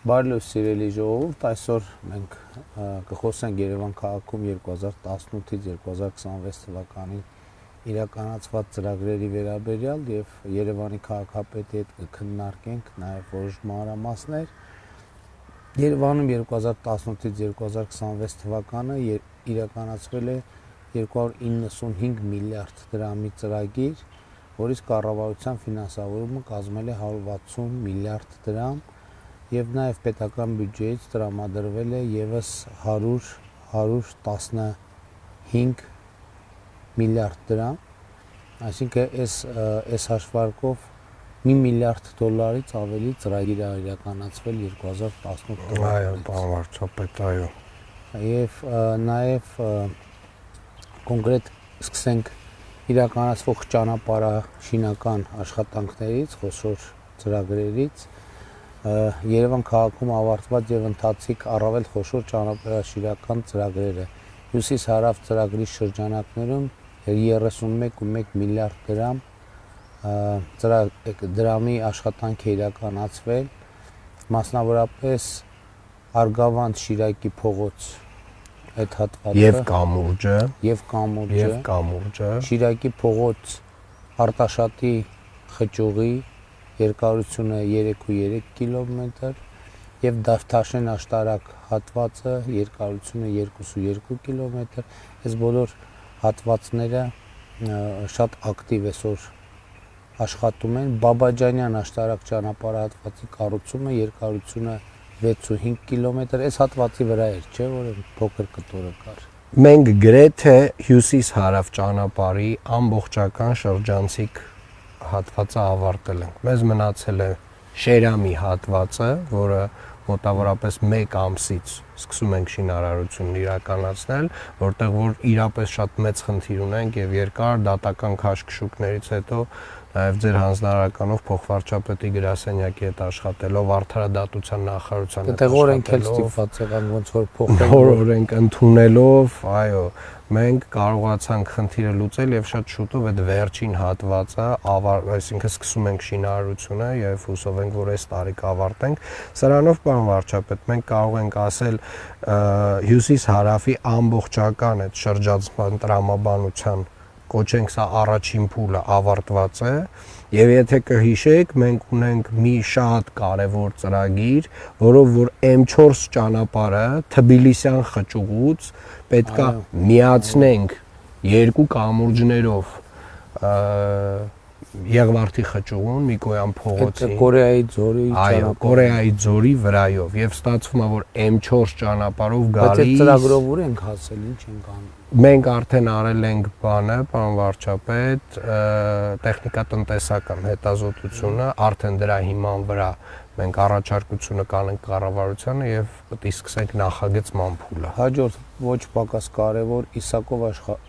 Բարլոս սիրելի ժողովուրդ, այսօր մենք կխոսենք Երևան քաղաքում 2018-ից 2026 թվականին իրականացված ծրագրերի վերաբերյալ եւ Երևանի քաղաքապետի հետ կքննարկենք նաեւ որոշ մանրամասներ։ Երևանում 2018-ից 2026 թվականը իրականացվել է 295 միլիարդ դրամի ծրագիր, որից կառավարության ֆինանսավորումը կազմել է 160 միլիարդ դրամ եւ նաեւ պետական բյուջեից տրամադրվել է եւս 115 միլիարդ դրամ, այսինքն այս հաշվարկով $1 միլիարդ ավելի ծրագիր է իրականացվել 2018 թվականին։ Այո, պարոն վարչապետ, այո։ Եվ նաեւ կոնկրետ սկսենք իրականացվող ճանապարհաշինական աշխատանքներից, խոշոր ծրագրերից։ Երևան քաղաքում ավարտված եւ ընթացիկ առավել խոշոր ճանապարհաշինական ծրագրերը հյուսիս-հարավ ծրագրի շրջանակներում 31.1 միլիարդ դրամի աշխատանք է իրականացվել, մասնավորապես Արգավանդ-Շիրակի փողոց այդ հատվածը եւ կամուրջը, Շիրակի փողոց Արտաշատի խճուղի երկարությունը 3.3 կիլոմետր եւ Դավթաշեն աշտարակ հատվածը երկարությունը 2.2 կիլոմետր։ Այս բոլոր հատվածները շատ ակտիվ այսօր աշխատում են։ Բաբաջանյան աշտարակ ճանապարհատվածի կառուցումը երկարությունը 6.5 կիլոմետր։ Այս հատվածի վրա էր, չէ՞, որ փոքր կտորը կար։ Մենք գրեթե հյուսիս-հարավ ճանապարհի ամբողջական շրջանցիկ հատվածը ավարտել ենք։ Մեզ մնացել է Շերամի հատվածը, որը մոտավորապես 1 ամսից սկսում ենք շինարարությունն իրականացնել, որտեղ որ իրապես շատ մեծ խնդիր ունենք եւ երկար դատական քաշքշուկներից հետո նաեւ ձեր հանձնարարականով փոխվարչապետի գրասենյակի հետ աշխատելով արդարադատության նախարարության հետ օրենք էլ ստիպված եղանք ոնց որ փոխենք օրենք ընդունելով, այո, մենք կարողացանք խնդիրը լուծել եւ շատ շուտով այդ վերջին հատվածը, այսինքն սկսում ենք շինարարությունը եւ հուսով ենք, որ այս տարի կավարտենք։ Սրանով, պարոն վարչապետ, մենք կարող ենք ասել հյուսիս-հարավի ամբողջական այդ շրջանցման տրամաբանության կոչենք սա առաջին փուլը ավարտված է եւ եթե կհիշեք մենք ունենք մի շատ կարեւոր ծրագիր, որով որ M4 ճանապարհը Թբիլիսյան խճուղուց պետքա միացնենք երկու կամուրջներով Եղվարդի խճուղուն Միկոյան փողոցի Կորեայի ձորի այո Կորեայի ձորի վրայով եւ ստացվում է որ M4 ճանապարհով գալիս բայց այդ ծրագրով ուր ենք հասել ինչ ենք անում մենք արդեն արել ենք բանը պարոն վարչապետ տեխնիկատնտեսական հետազոտությունը արդեն դրա հիման վրա մենք առաջարկությունը կանենք կառավարությանը եւ պետք է սկսենք նախագծման փուլը հաջորդ ոչ պակաս կարևոր Իսակով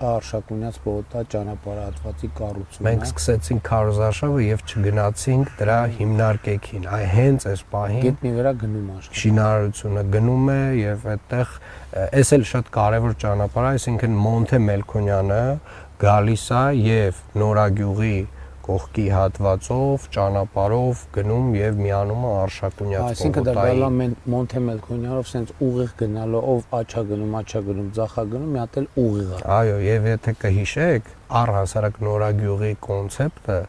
Արշակունյաց պողոտա ճանապարհատվածի կառուցումն է մենք սկսեցինք քարոզարշավը եւ չգնացինք դրա հիմնարկեքին այ հենց այս պահին գետնի վրա գնում աշխատանք շինարարությունը գնում է եւ այդտեղ այս էլ շատ կարևոր ճանապարհ է այսինքն Մոնթե Մելքոնյանը գալիս է եւ Նորագյուղի կողքի հատվածով ճանապարհով գնում եւ միանում է Արշակունյաց պողոտայի այսինքն դա գալա Մոնթե Մելքոնյանով sense ուղիղ գնալով ով աչա գնում ձախա գնում մի հատ էլ ուղիղ է այո եւ եթե կհիշեք առհասարակ Նորագյուղի կոնցեպտը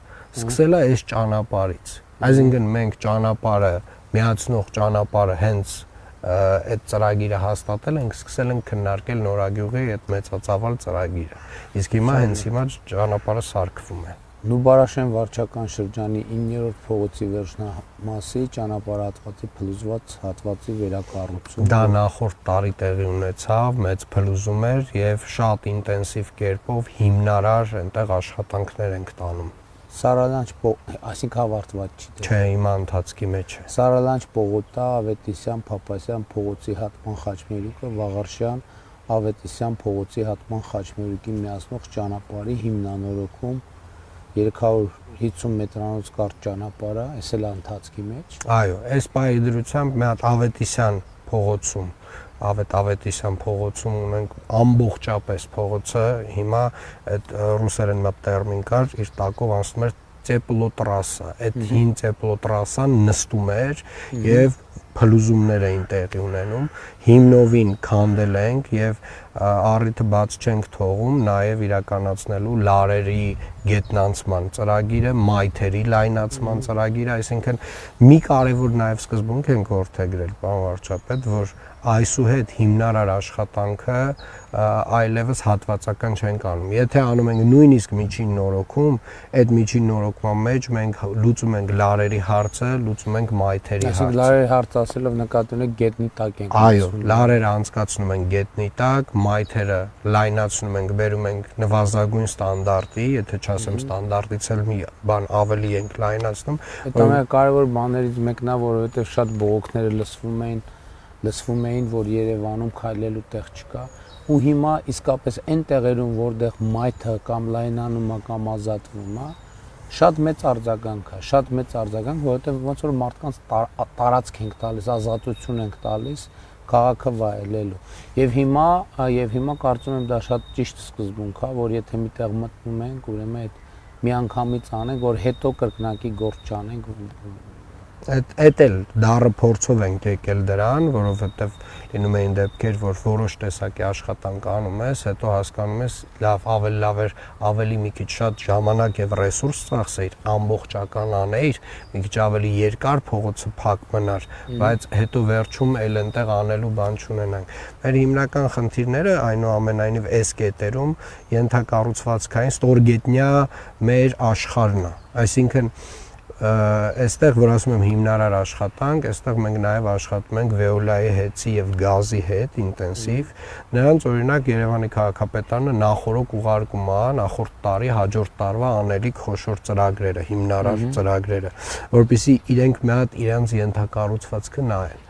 սկսել է այս ճանապարհից այսինքն մենք ճանապարհը միացնող ճանապարհը հենց այդ ծրագիրը հաստատել ենք սկսել ենք քննարկել Նորագյուղի այդ մեծածավալ ծրագիրը իսկ հիմա հենց հիմա ճանապարհը սարքվում է Նուբարաշեն վարչական շրջանի 9-րդ փողոցի վերջնամասի ճանապարհատվածի փլուզված հատվածի վերակառուցում դա նախորդ տարի տեղի ունեցավ մեծ փլուզում էր եւ շատ ինտենսիվ կերպով հիմնարար այնտեղ աշխատանքներ ենք տանում Սարալանջ այսինքն ավարտված չի չէ հիմա ընթացքի մեջ է Սարալանջ պողոտա Ավետիսյան Փափասյան փողոցի հատման խաչմերուկը Վաղարշյան Ավետիսյան փողոցի հատման խաչմերուկի միացնող ճանապարհի հիմնանորոգում 350 մետրանոց կարճ ճանապարհը, այս էլ ընթացքի մեջ։ Այո, այս պահի դրությամբ մի հատ Ավետիսյան փողոցում, Ավետիսյան փողոցում ունենք ամբողջապես փողոցը, հիմա այդ ռուսերեն մի տերմին կար, իր տակով անցնում էր ծեպլոտրասա, այդ հին ծեպլոտրասան նստում էր եւ փլուզումներ էին տեղի ունենում, հիմնովին քանդել ենք եւ առիթը բաց չենք թողում նաեւ իրականացնելու լարերի գետնանցման ծրագիրը, մայթերի լայնացման ծրագիրը, այսինքն մի կարևոր նաեւ սկզբունք ենք որդեգրել, պարոն վարչապետ, որ այսուհետ հիմնարար աշխատանքը այլևս հատվածական չենք անում։ Եթե անում ենք նույնիսկ միջին նորոգում, այդ միջին նորոգման մեջ մենք լուծում ենք լարերի հարցը, լուծում ենք մայթերի հարցը։ Այսինքն լարերի հարցը ասելով նկատի ունեք գետնի տակ ենք։ Այո, լարերը անցկացնում ենք գետնի տակ, մայթերը լայնացնում ենք, բերում ենք նվազագույն ստանդարտի, եթե չասեմ ստանդարտից էլ մի բան ավելի ենք լայնացնում։ Այդ ամենակարևոր բաներից մեկն է, որովհետև շատ բողոքները լսվում էին, որ Երևանում քայլելու տեղ չկա, ու հիմա իսկապես այն տեղերում, որտեղ մայթը կամ լայնանում է կամ ազատվում է, շատ մեծ արձագանք է, որովհետև ոնց որ մարդկանց տարածք ենք տալիս, ազատություն ենք տալիս քաղաքը վայելելու։ Եվ հիմա կարծում եմ դա շատ ճիշտ սկզբունք է, որ եթե միտեղ մտնում ենք, ուրեմն այդ միանգամից անենք, որ հետո կրկնակի գործ չանենք։ Այդ էլ դառը փորձով ենք եկել դրան, որովհետև լինում էին դեպքեր, որ որոշ տեսակի աշխատանք անում ես, հետո հասկանում ես, լավ էր, ավելի մի քիչ շատ ժամանակ եւ ռեսուրս ծախսեիր, ամբողջական անեիր, մի քիչ ավելի երկար փողոցը փակ մնար, բայց հետո վերջում էլ այնտեղ անելու բան չունենանք։ Մեր հիմնական խնդիրները այնուամենայնիվ այս կետերում ենթակառուցվածքային ստորգետնյա մեր աշխարհն է, այսինքն այստեղ որ ասում եմ հիմնարար աշխատանք, այստեղ մենք նաև աշխատում ենք Veolia-ի հետի եւ գազի հետ ինտենսիվ։ Նրանց օրինակ Երևանի քաղաքապետարանը նախորդ ուղարկում է նախորդ տարի հաջորդ տարվա անելիք խոշոր ծրագրերը, հիմնարար ծրագրերը, որովհետեւ իրենք մի հատ իրենց ենթակառուցվածքը նայեն,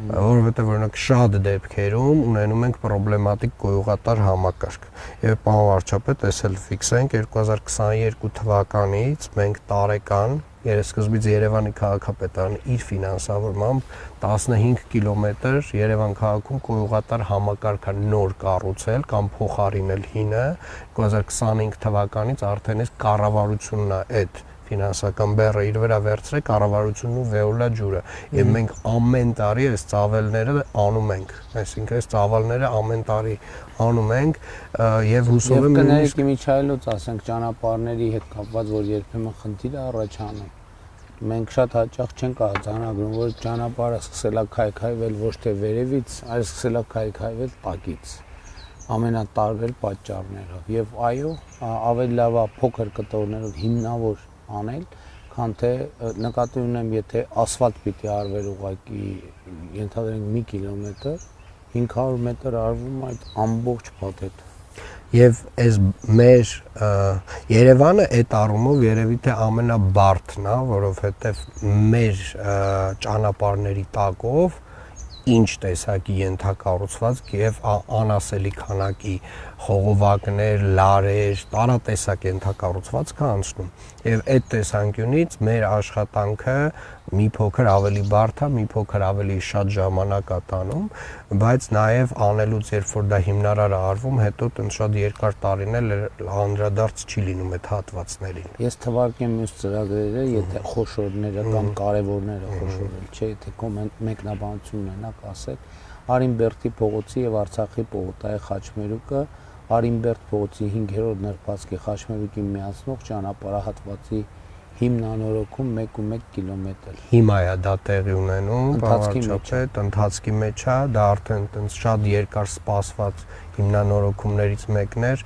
որովհետեւ օրինակ շատ դեպքերում ունենում ենք պրոբլեմատիկ գոյուղատար համակարգ։ Եվ պարոն վարչապետ, այս էլ ֆիքսենք 2022 թվականից մենք տարեկան Սկզբից Երևանի քաղաքապետարանը իր ֆինանսավորմամբ 15 կիլոմետր Երևան քաղաքում գոյուղատար համակարգ նոր կառուցել կամ փոխարինել հինը 2025 թվականից արդեն այս կառավարությունն է այդ ֆինանսական բեռը իր վրա վերցրել կառավարությունն ու Veolia ջուրը եւ մենք ամեն տարի այս ծավալները անում ենք, այսինքն այս ծավալները ամեն տարի անում ենք եւ հուսով եմ կներեք իմիջայլոց ասենք ճանապարհների հետ կապված որ երբեմն խնդիր է առաջանում մենք շատ հաճախ չենք արձանագրում որ ճանապարհը սկսել է քայքայվել ոչ թե վերևից այլ սկսել է քայքայվել տակից ամենատարբեր պատճառներով եւ այո ավելի լավ է փոքր կտորներով հիմնավոր անել քան թե նկատի ունեմ եթե ասֆալտ պիտի արվեր ուղակի ենթադրենք մի կիլոմետր 500 մետր արվում այդ ամբողջ փաթեթը եւ այս մեր Երևանը այդ առումով երևի թե ամենաբարդն է, որովհետեւ մեր ճանապարհների տակով ինչ տեսակի ենթակառուցվածք եւ անասելի քանակի խողովակներ, լարեր, տարատեսակ ենթակառուցվածք անցնում եւ այդ տեսանկյունից մեր աշխատանքը մի փոքր ավելի բարդ է, մի փոքր ավելի շատ ժամանակ է տանում, բայց նաեւ անելուց երբ որ դա հիմնարար է արվում, հետո տենց շատ երկար տարիներ անդրադարձ չի լինում այդ հատվածներին։ Ես թվարկեմ մյուս ծրագրերը, եթե խոշորները կամ կարևորները խոշորել, չէ, եթե մեկնաբանություն ունենաք ասել, Արինբերդի փողոցի եւ Արցախի պողոտայի խաչմերուկը, Արինբերդ փողոցի 5-րդ նրբացքի խաչմերուկին միացնող ճանապարհահատվածի հիմնանորոգում 1.1 կիլոմետր։ Հիմա է դա տեղի ունենում, բավարարչապետ, ընթացքի մեջ է, դա արդեն տենց շատ երկար սպասված հիմնանորոգումներից մեկն էր,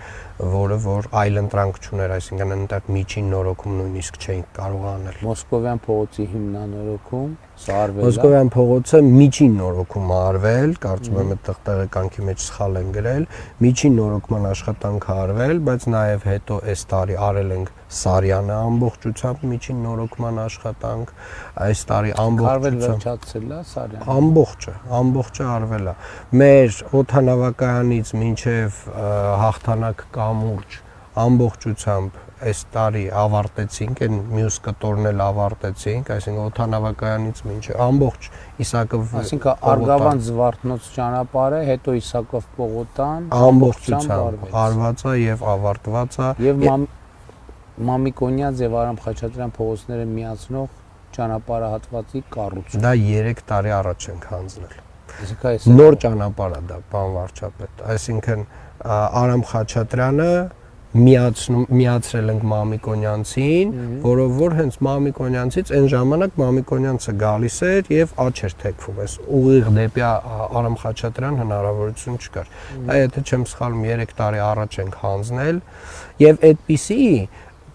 որը որ այլընտրանք չուներ, այսինքն այնտեղ միջին նորոգում նույնիսկ չէին կարող անել։ Մոսկովյան փողոցի հիմնանորոգում, սա արվել է։ Մոսկովյան փողոցը միջին նորոգում արվել, կարծում եմ այդտեղ տեղեկանքի մեջ սխալ են գրել, միջին նորոգման աշխատանք արվել, բայց նաև հետո այս տարի արել ենք Սարյանը ամբողջությամբ միջին նորոգման աշխատանք, այս տարի ամբողջությամբ վերջացել է Սարյանը։ Ամբողջը արվել է։ Մեր օդանավակայանից մինչև հաղթանակ կամուրջ ամբողջությամբ այս տարի ավարտեցինք, այն մյուս կտորն էլ ավարտեցինք, այսինքն օդանավակայանից մինչև ամբողջ Իսակով այսինքն Արգավանդ Զվարթնոց ճանապարհը, հետո Իսակով Պողոտան ամբողջությամբ արված է եւ ավարտված է։ Եվ Մամիկոնյան եւ Արամ Խաչատրյան փողոցները միացնող ճանապարհահատվածի կառուցում։ Դա 3 տարի առաջ ենք հանձնել։ Այսինքն Նոր ճանապարհ է դա, պարոն վարչապետ։ Այսինքն Արամ Խաչատրյանը միացրել ենք Մամիկոնյանցին, որով որ հենց Մամիկոնյանցից այն ժամանակ Մամիկոնյանցը գալիս էր եւ աճ էր թեքվում, այս ուղիղ դեպի Արամ Խաչատրյան հնարավորություն չկար։ Դա եթե չեմ սխալվում 3 տարի առաջ ենք հանձնել եւ այդպիսի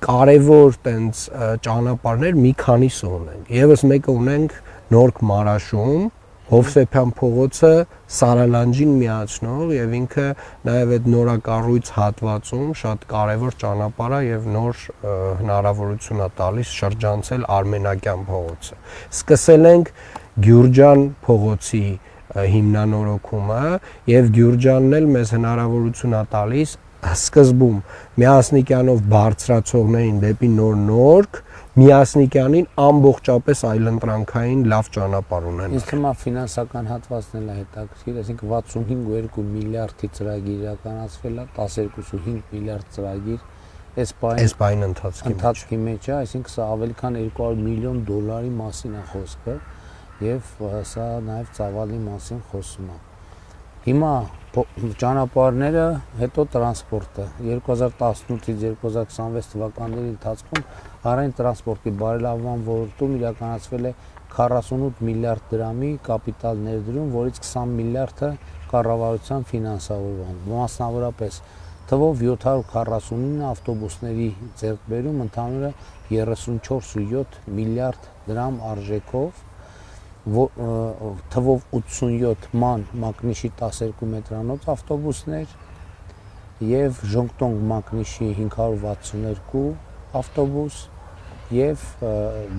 կարևոր տենց ճանապարհներ մի քանիսը ունենք։ Եվս մեկը ունենք Նորք Մարաշում, Հովսեփյան փողոցը Սարալանջին միացնող եւ ինքը նաեւ այդ նորակառույց հատվածում շատ կարեւոր ճանապարհ է եւ նոր հնարավորություն է տալիս շրջանցել Արմենակյան փողոցը։ Սկսել ենք Գյուրջան փողոցի հիմնանորոգումը եւ Գյուրջանն էլ մեզ հնարավորություն է տալիս սկզբում Միասնիկյանով բարձրացողներին դեպի Նոր Միասնիկյանին ամբողջապես այլընտրանքային լավ ճանապարհ ունեն։ Ինձ թվում է ֆինանսական հատվածն էլ է հետաքրքիր, այսինքն 65.2 միլիարդի ծրագիր իրականացվել է, 12.5 միլիարդ ծրագիր այս բային ընթացքի մեջ է, այսինքն սա ավելի քան 200 միլիոն դոլարի մասին է խոսքը եւ սա նաեւ ծավալի մասին խոսում է։ Հիմա ճանապարհները, հետո տրանսպորտը 2018-ից 2026 թվականների ընթացքում հանրային տրանսպորտի բարելավման ոլորտում իրականացվել է 48 միլիարդ դրամի կապիտալ ներդրում, որից 20 միլիարդը կառավարության ֆինանսավորման, մասնավորապես թվով 749 ավտոբուսների ձեռքբերում ընդհանուր 34.7 միլիարդ դրամ արժեքով, թվով 87 ման մակնիշի 12 մետրանոց ավտոբուսներ եւ Ժոնգտոնգ մակնիշի 562 ավտոբուս եւ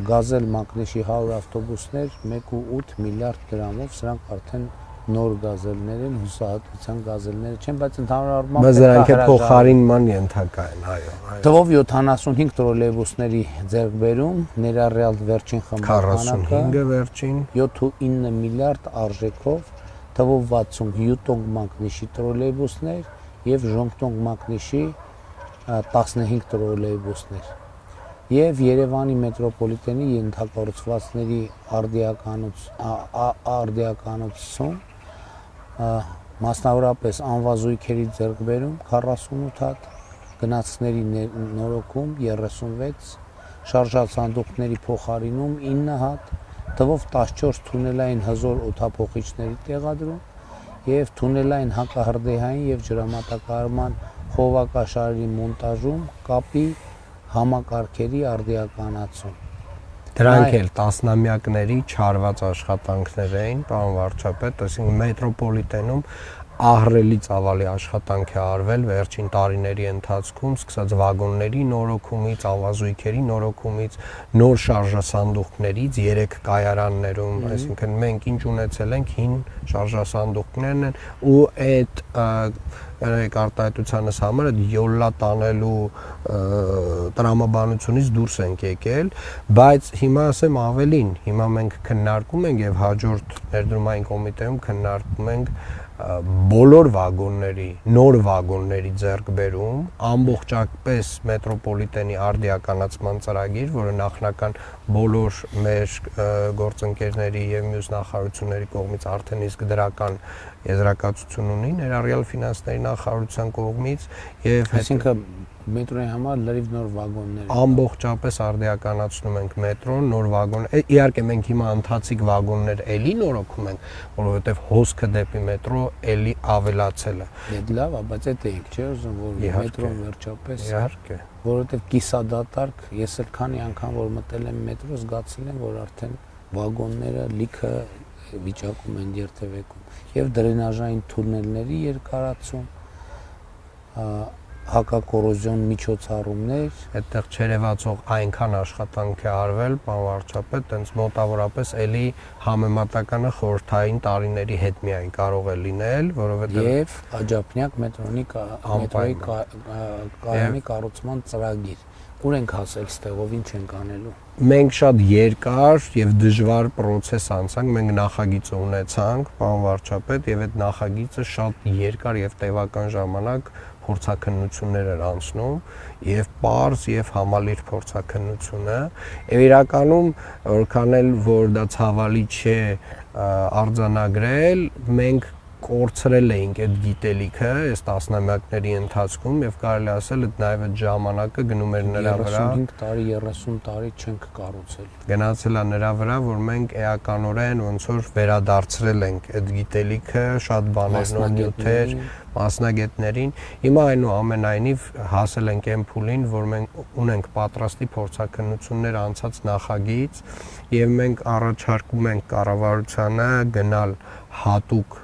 Գազել մակնիշի 100 ավտոբուսներ 1.8 միլիարդ դրամով, սրանք արդեն նոր գազելներ են, հուսահատության գազելները չեն, բայց ընդհանուր առմամբ դրանք փոխարինման ենթակա են, այո։ Թվով 75 տրոլեյբուսների ձեռքբերում, ներառյալ վերջին խմբականակը 45-ը վերջին 7.9 միլիարդ արժեքով, թվով 60 Յուտոնգ մակնիշի տրոլեյբուսներ եւ Ժոնգտոնգ մակնիշի 15 տրոլեյբուսներ։ Եվ Երևանի մետրոպոլիտենի ենթակառուցվածքների արդիականացում մասնավորապես անվազույգերի ձեռքբերում 48 հատ, գնացքների նորոգում 36, շարժացանդուկների փոխարինում 9 հատ, թվով 14 թունելային հզոր օդափոխիչների տեղադրում եւ թունելային հակահրդեհային եւ ջրամատակարարման խողովակաշարերի մոնտաժում, կապի համակարգերի արդիականացում։ Դրանք էլ տասնամյակների չարված աշխատանքներ էին, պարոն վարչապետ, այսինքն մետրոպոլիտենում ահռելի ծավալի աշխատանք է արվել վերջին տարիների ընթացքում, սկսած վագոնների նորոգումից, ավազույգերի նորոգումից, նոր շարժասանդուղքներից 3 կայարաններում, այսինքն մենք ինչ ունեցել ենք հին շարժասանդուղքներն են ու այդ արտահայտությանս համար այդ յոլլա տանելու տրամաբանությունից դուրս ենք եկել, բայց հիմա ասեմ ավելին, հիմա մենք քննարկում ենք եւ հաջորդ ներդրումային կոմիտեում քննարկում ենք բոլոր վագոնների, նոր վագոնների ձեռքբերում, ամբողջապես մետրոպոլիտենի արդիականացման ծրագիր, որը նախնական բոլոր մեր գործընկերների եւ մյուս նախարարությունների կողմից արդեն իսկ դրական եզրակացություն ունի, ներառյալ ֆինանսների նախարարության կողմից եւ այսինքն մետրոյի համար լրիվ նոր վագոններ ամբողջապես արդիականացնում ենք մետրոն, նոր վագոն, իհարկե մենք հիմա ընթացիկ վագոններ էլի նորոգում ենք, որովհետեւ հոսքը դեպի մետրո էլի ավելացել է։ Դա լավ է, բայց այդ էինք, չէ՞ ուզում, որ մետրոն վերջապես իհարկե, որովհետեւ կիսադատարկ, ես էլ քանի անգամ որ մտել եմ մետրո, զգացել եմ, որ արդեն վագոնները լիքը վիճակում են երթևեկում եւ դրենաժային թունելների երկարացում, հակակոռոզիոն միջոցառումներ, այդտեղ չերևացող այնքան աշխատանք է արվել, պարոն վարչապետ, տենց մոտավորապես էլի համեմատականը խորհրդային տարիների հետ միայն կարող է լինել, որովհետեւ եւ աջափնյակ մետրոյի կայանի կառուցման ծրագիր, ուր ենք հասել ստեղով, ինչ ենք անելու։ Մենք շատ երկար եւ դժվար process անցանք, մենք նախագիծ ունեցանք, պարոն վարչապետ, եւ այդ նախագիծը շատ երկար եւ տևական ժամանակ փորձաքննություններ էր անցնում եւ པարզ եւ համալիր փորձաքննությունը եւ իրականում որքան էլ որ դա ցավալի չէ արձանագրել մենք կորցրել էինք այդ գիտելիքը այս տասնամյակների ընթացքում եւ կարելի ասել այդ նաեւ այդ ժամանակը գնում էր նրա վրա 35 տարի 30 տարի չենք կառուցել գնացել է նրա վրա որ մենք էականորեն ոնց որ վերադարձրել ենք այդ գիտելիքը շատ բաներ նյութեր մասնագետներին հիմա այնուամենայնիվ հասել ենք այն փուլին որ մենք ունենք պատրաստի փորձաքննություններ անցած նախագիծ եւ մենք առաջարկում ենք կառավարությանը գնալ հատուկ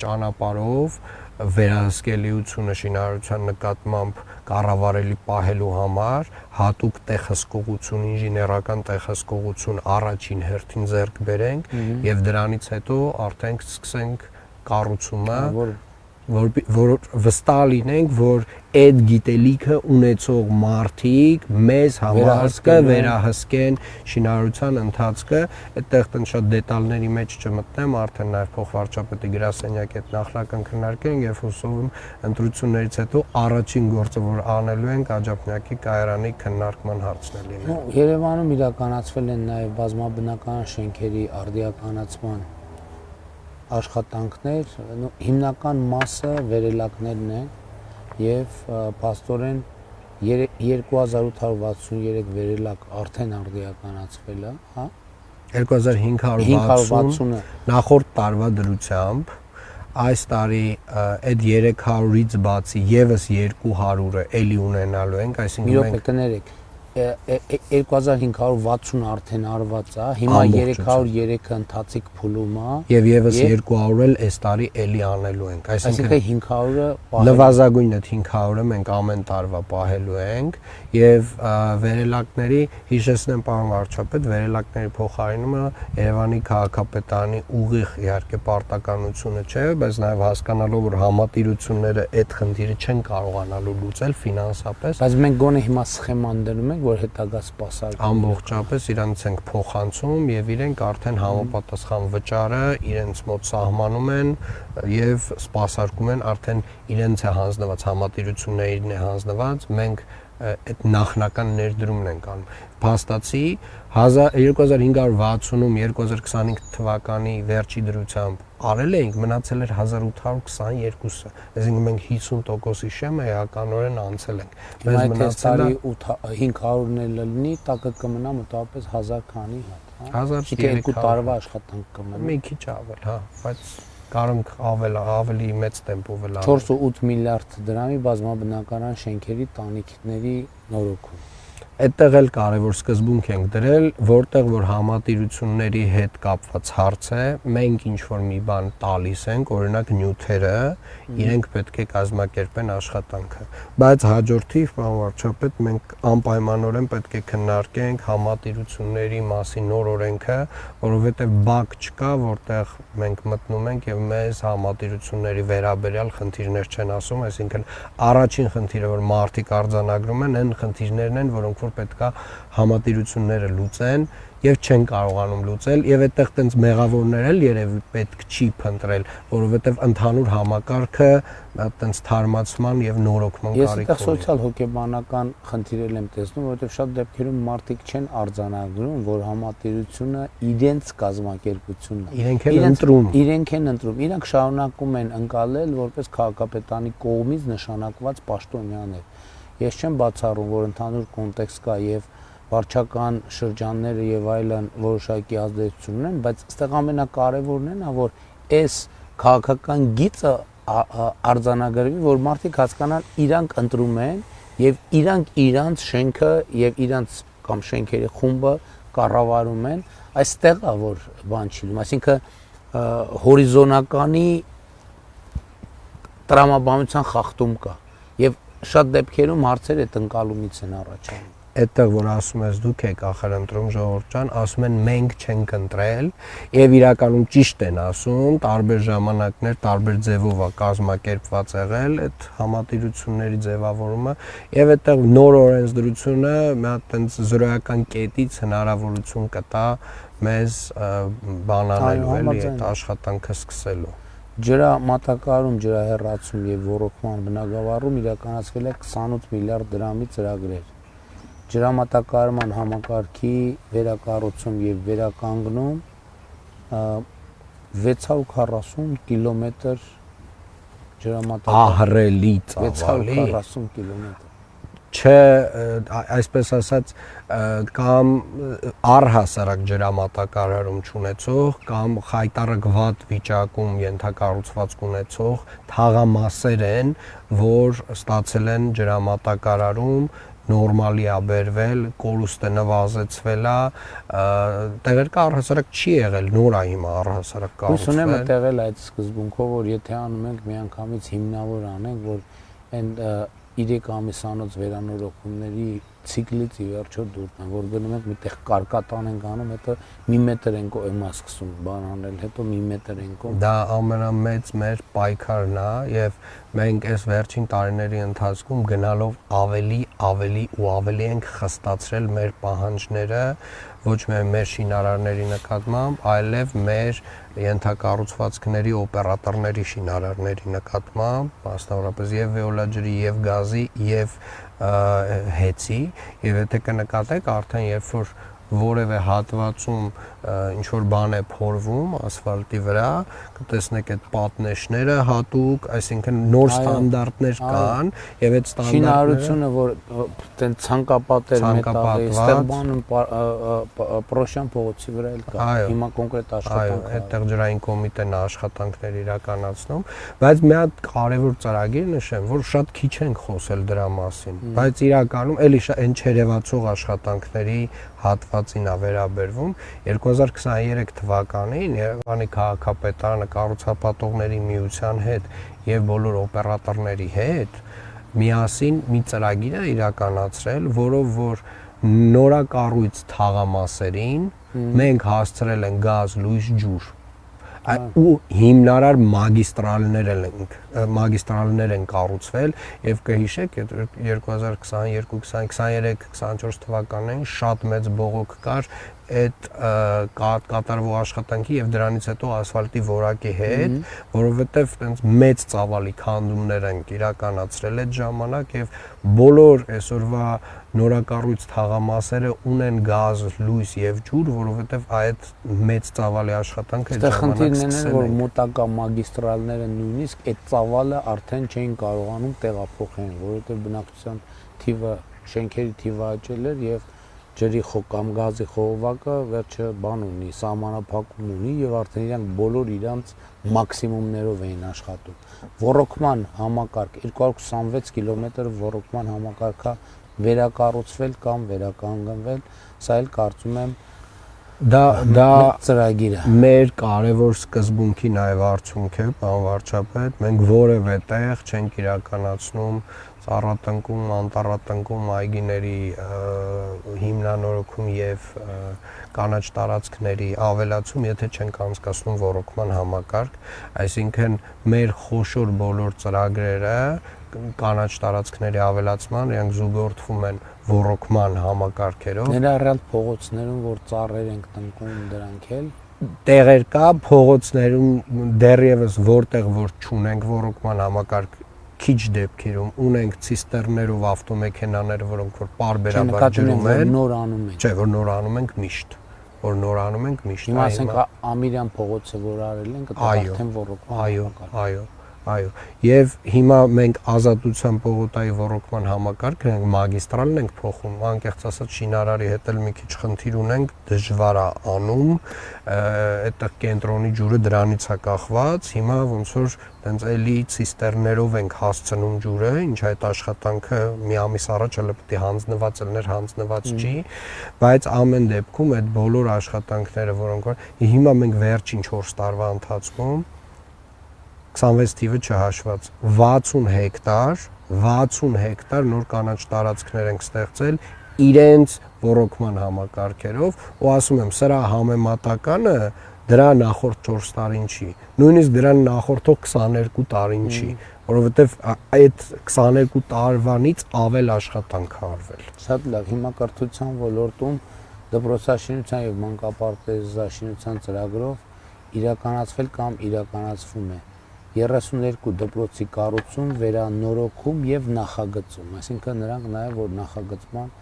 ճանապարհով վերահսկելիությունը շինարարության նկատմամբ կառավարելի պահելու համար հատուկ տեղհսկողություն ինժեներական տեղհսկողություն առաջին հերթին ձեռք բերենք եւ դրանից հետո արդեն սկսենք կառուցումը որ վստահ լինենք որ այդ գիտելիքը ունեցող մարդիկ մեզ համար կվերահսկեն շինարարության ընթացքը այդտեղ տեն շատ դետալների մեջ չմտնեմ արդեն նաև փոխվարչապետի գրասենյակի հետ նախնական քննարկել եւ հուսով եմ ընտրություններից հետո առաջին գործը որ անելու ենք աջափնյակի կայարանի քննարկման հարցն է լինելու Երևանում իրականացվել են նաև բազմաբնական շենքերի արդիականացման աշխատանքներ հիմնական մասը վերելակներն են եւ փաստորեն 2863 վերելակ արդեն արդիականացվել է, հա 2560 նախորդ տարվա դրությամբ այս տարի այդ 300-ից բացի եւս 200-ը էլի ունենալու ենք, այսինքն մենք կներեք 2560 արդեն արված է, հիմա 303-ը ընթացիկ փուլում է եւ եւս 200 էլ այս տարի էլի անելու ենք, այսինքն 500-ը նվազագույնը 500-ը մենք ամեն տարվա պահելու ենք եւ վերելակների հիշեցնեմ պարոն վարչապետ, վերելակների փոխարինումը Երևանի քաղաքապետարանի ուղիղ իհարկե պարտականությունը չէ, բայց նաեւ հասկանալով որ համատիրությունները այդ խնդիրը չեն կարողանալու լուծել ֆինանսապես, բայց մենք գոնե հիմա սխեման դնում ենք որ հետագա սպասարկում ամբողջապես իրանց ենք փոխանցում եւ իրենք արդեն համապատասխան վճարը իրենց մոտ սահմանում են եւ սպասարկում են արդեն իրենց է հանձնված համատիրություններին է հանձնված մենք այդ նախնական ներդրումն ենք անում փաստացի 2560-ում 2025 թվականի վերջի դրությամբ արել էինք մնացել էր 1822-ը այսինքն մենք 50%-ի շեմը էականորեն անցել ենք մեզ մնացել է 500-ն էլ լինի տակը կմնա մոտավորապես 1000 քանի հատ 1300 տարվա աշխատանք կմնա մի քիչ ավել հա բայց կարանք ավելի մեծ տեմպով էլ 4.8 միլիարդ դրամի բազմաբնակարան շենքերի տանիքների նորոգում Այդտեղ էլ կարևոր սկզբունք ենք դրել, որտեղ որ համատիրությունների հետ կապված հարց է, մենք ինչ որ մի բան տալիս ենք, օրինակ նյութերը, իրենք պետք է կազմակերպեն աշխատանքը։ Բայց հաջորդիվ, պարոն վարչապետ, մենք անպայմանորեն պետք է քննարկենք համատիրությունների մասին նոր օրենքը, որովհետև բակ չկա, որտեղ մենք մտնում ենք եւ մեզ համատիրությունների վերաբերյալ խնդիրներ չեն ասում, այսինքն առաջին խնդիրը, որ մարդիկ արձանագրում են, այն խնդիրներն են, որոնք պետք է համատիրությունները լուծեն եւ չեն կարողանում լուծել եւ այդտեղ տենց մեղավորներ էլ երևի պետք չի փնտրել որովհետեւ ընդհանուր համակարգը տենց թարմացման եւ նորոգման կարիք ունի։ Ես այդտեղ սոցիալ հոգեբանական խնդիրել եմ տեսնում, որովհետեւ շատ դեպքերում մարդիկ չեն արձանագրում, որ համատիրությունը իրենց կազմակերպությունն է։ Իրենք են ընտրում։ Իրանք շարունակում են ընկալել որպես քաղաքապետարանի կողմից նշանակված պաշտոնյաներ։ Ես չեմ բացառում, որ ընդհանուր կոնտեքստ կա եւ վարչական շրջանները եւ այլն որոշակի ազդեցություն ունեն, բայց այստեղ ամենակարևորն է, որ այս քաղաքական գիծը արձանագրվի, որ մարդիկ հասկանան, իրանք ընտրում են եւ իրանք իրանց շենքը եւ իրանց կամ շենքերի խումբը կառավարում են, այստեղ է որ բան չի լինում, այսինքն հորիզոնականի տրամաբանության խախտում կա եւ շատ դեպքերում հարցերը տնկալումից են առաջանում։ Այդտեղ որ ասում ես դուք եք ախր ընտրում ժողովուրդ ջան, ասում են մենք չենք ընտրել եւ իրականում ճիշտ են ասում, տարբեր ժամանակներ, տարբեր ձևով է կազմակերպված եղել այդ համատիրությունների ձևավորումը եւ այդտեղ նոր օրենսդրությունը մի հատ տենց զրոյական կետից հնարավորություն կտա մեզ բան անելու էլի այդ աշխատանքը սկսելու։ Ջրամատակարարում, ջրահեռացում եւ ոռոգման բնագավառում իրականացվել է 28 միլիարդ դրամի ծրագրեր։ Ջրամատակարարման համակարգի վերակառուցում եւ վերականգնում 640 կիլոմետր ջրամատակարար։ Ահռելի ծավալի 640 կիլոմետր։ Չէ, այսպես ասած, կամ առհասարակ ջրամատակարարում չունեցող կամ խայտառակված վիճակում ենթակառուցվածք ունեցող թաղամասեր են, որ ստացել են ջրամատակարարում, նորմալի է բերվել, կորուստը նվազեցվել է, տեղերքը առհասարակ չի եղել, նոր է հիմա առհասարակ կառուցվել։ Հույս ունեմ տեղել այդ սկզբունքով, որ եթե անում ենք միանգամից հիմնավոր անենք, որ այն 3 ամիսանոց վերանորոգումների ցիկլից ի վերջո դուրս տան, որ գնում ենք միտեղ կարկատան ենք անում, հետո մի մետր ենք եմա սկսում բան անել, հետո մի մետր ենք։ Դա ամենամեծ մեր պայքարն է եւ մենք այս վերջին տարիների ընթացքում գնալով ավելի ու ավելի ենք խստացրել մեր պահանջները ոչ միայն մեր շինարարների նկատմամբ, այլև մեր ենթակառուցվածքների օպերատորների շինարարների նկատմամբ, մասնավորապես եւ վեոլաջրի, եւ գազի, եւ հեցի, եւ եթե կնկատեք, արդեն երբ որ որևէ հատվածում ինչ որ բան է փորվում ասֆալտի վրա, կտեսնեք այդ պատնեշները հատուկ, այսինքն նոր ստանդարտներ կան եւ այդ ստանդարտները շինարարությունը, որ այդեն ցանկապատեր մետաղի, այստեղ բանում Պրոշյան փողոցի վրա էլ կա։ Հիմա կոնկրետ աշխատանք է։ Այդտեղ ջրային կոմիտեն աշխատանքներ իրականացնում, բայց մի հատ կարևոր ծրագիր նշեմ, որ շատ քիչ ենք խոսել դրա մասին, բայց իրականում էլի այն չերևացող աշխատանքների հատվածին է վերաբերվում 2023 թվականին Երևանի քաղաքապետարանը կառուցապատողների միության հետ եւ բոլոր օպերատորների հետ միասին մի ծրագիր է իրականացրել, որով որ նորակառույց թաղամասերին մենք հասցրել ենք գազ, լույս, ջուր ու հիմնարար մագիստրալներ են կառուցվել եւ կհիշեք 2022, 2023, 2024 թվականներին շատ մեծ բողոք կար այդ կատարվող աշխատանքի եւ դրանից հետո ասֆալտի որակի հետ, որովհետեւ այնց մեծ ծավալի քանդումներ են իրականացրել այդ ժամանակ եւ բոլոր այսօրվա նորակառույց թաղամասերը ունեն գազ, լույս եւ ջուր, որովհետեւ այդ մեծ ծավալի աշխատանքը այդ ժամանակ սկսել որ մոտակա մագիստրալները նույնիսկ այդ ծավալը արդեն չէին կարողանում տեղափոխել, որովհետեւ բնակչության թիվը, շենքերի թիվը աճել էր եւ ջրի կամ գազի խողովակը վերջը բան ունի, սահմանափակում ունի եւ արդեն իրանք բոլոր իրանց մաքսիմումներով էին աշխատում։ Ոռոգման համակարգ 226 կիլոմետր ոռոգման համակարգա վերակառուցվել կամ վերականգնվել, սա էլ կարծում եմ դա ծրագիրը մեր կարևոր սկզբունքի նաև արդյունք է, պարոն վարչապետ, մենք որևէ տեղ չենք իրականացնում ծառատնկում, անտառատնկում, այգիների հիմնանորոգում եւ կանաչ տարածքների ավելացում, եթե չենք անցկացնում ոռոգման համակարգ, այսինքն մեր խոշոր բոլոր ծրագրերը կանաչ տարածքների ավելացման, իրանք զուգորդվում են ոռոգման համակարգերով։ Ներառյալ փողոցներում, որ ծառեր ենք տնկում, դրանք էլ տեղեր կա, փողոցներում դեռևս որտեղ որ չունենք ոռոգման համակարգ քիչ դեպքերում ունենք ցիստերներով ավտոմեքենաներ, որոնք որ պարբերաբար ջրում են, նոր անում ենք։ Չէ, որ նոր անում ենք միշտ, որ նոր անում ենք միշտ։ Հիմա ասենք Ամիրյան փողոցը որ արել ենք, դա արդեն ոռոգման։ Այո, եւ հիմա մենք Ազատության պողոտայի ոռոգման համակարգը մագիստրալն ենք փոխում, անկեղծ ասած շինարարի հետ էլ մի քիչ խնդիր ունենք, դժվար է անում, այդտեղ կենտրոնի ջուրը դրանից է կախված, հիմա ոնց որ տենց էլի ցիստերներով ենք հասցնում ջուրը, ինչ այդ աշխատանքը մի ամիս առաջ էլ պետք է հանձնված ելներ, հանձնված չի, բայց ամեն դեպքում այդ բոլոր աշխատանքները, որոնք հիմա մենք վերջին 4 տարվա ընթացքում 26 թիվը չհաշված 60 հեկտար նոր կանաչ տարածքներ ենք ստեղծել իրենց ոռոգման համակարգերով ու ասում եմ սրա համեմատականը դրա նախորդ 4 տարին չի նույնիսկ դրան նախորդող 22 տարին չի որովհետև այդ 22 տարվանից ավել աշխատանք է արվել շատ լավ հիմա կրթության ոլորտում դպրոցաշինության եւ մանկապարտեզաշինության ծրագրով իրականացվել կամ իրականացվում է 32 դպրոցի կառուցում, վերանորոգում եւ նախագծում, այսինքն նրանք նաեւ որ նախագծման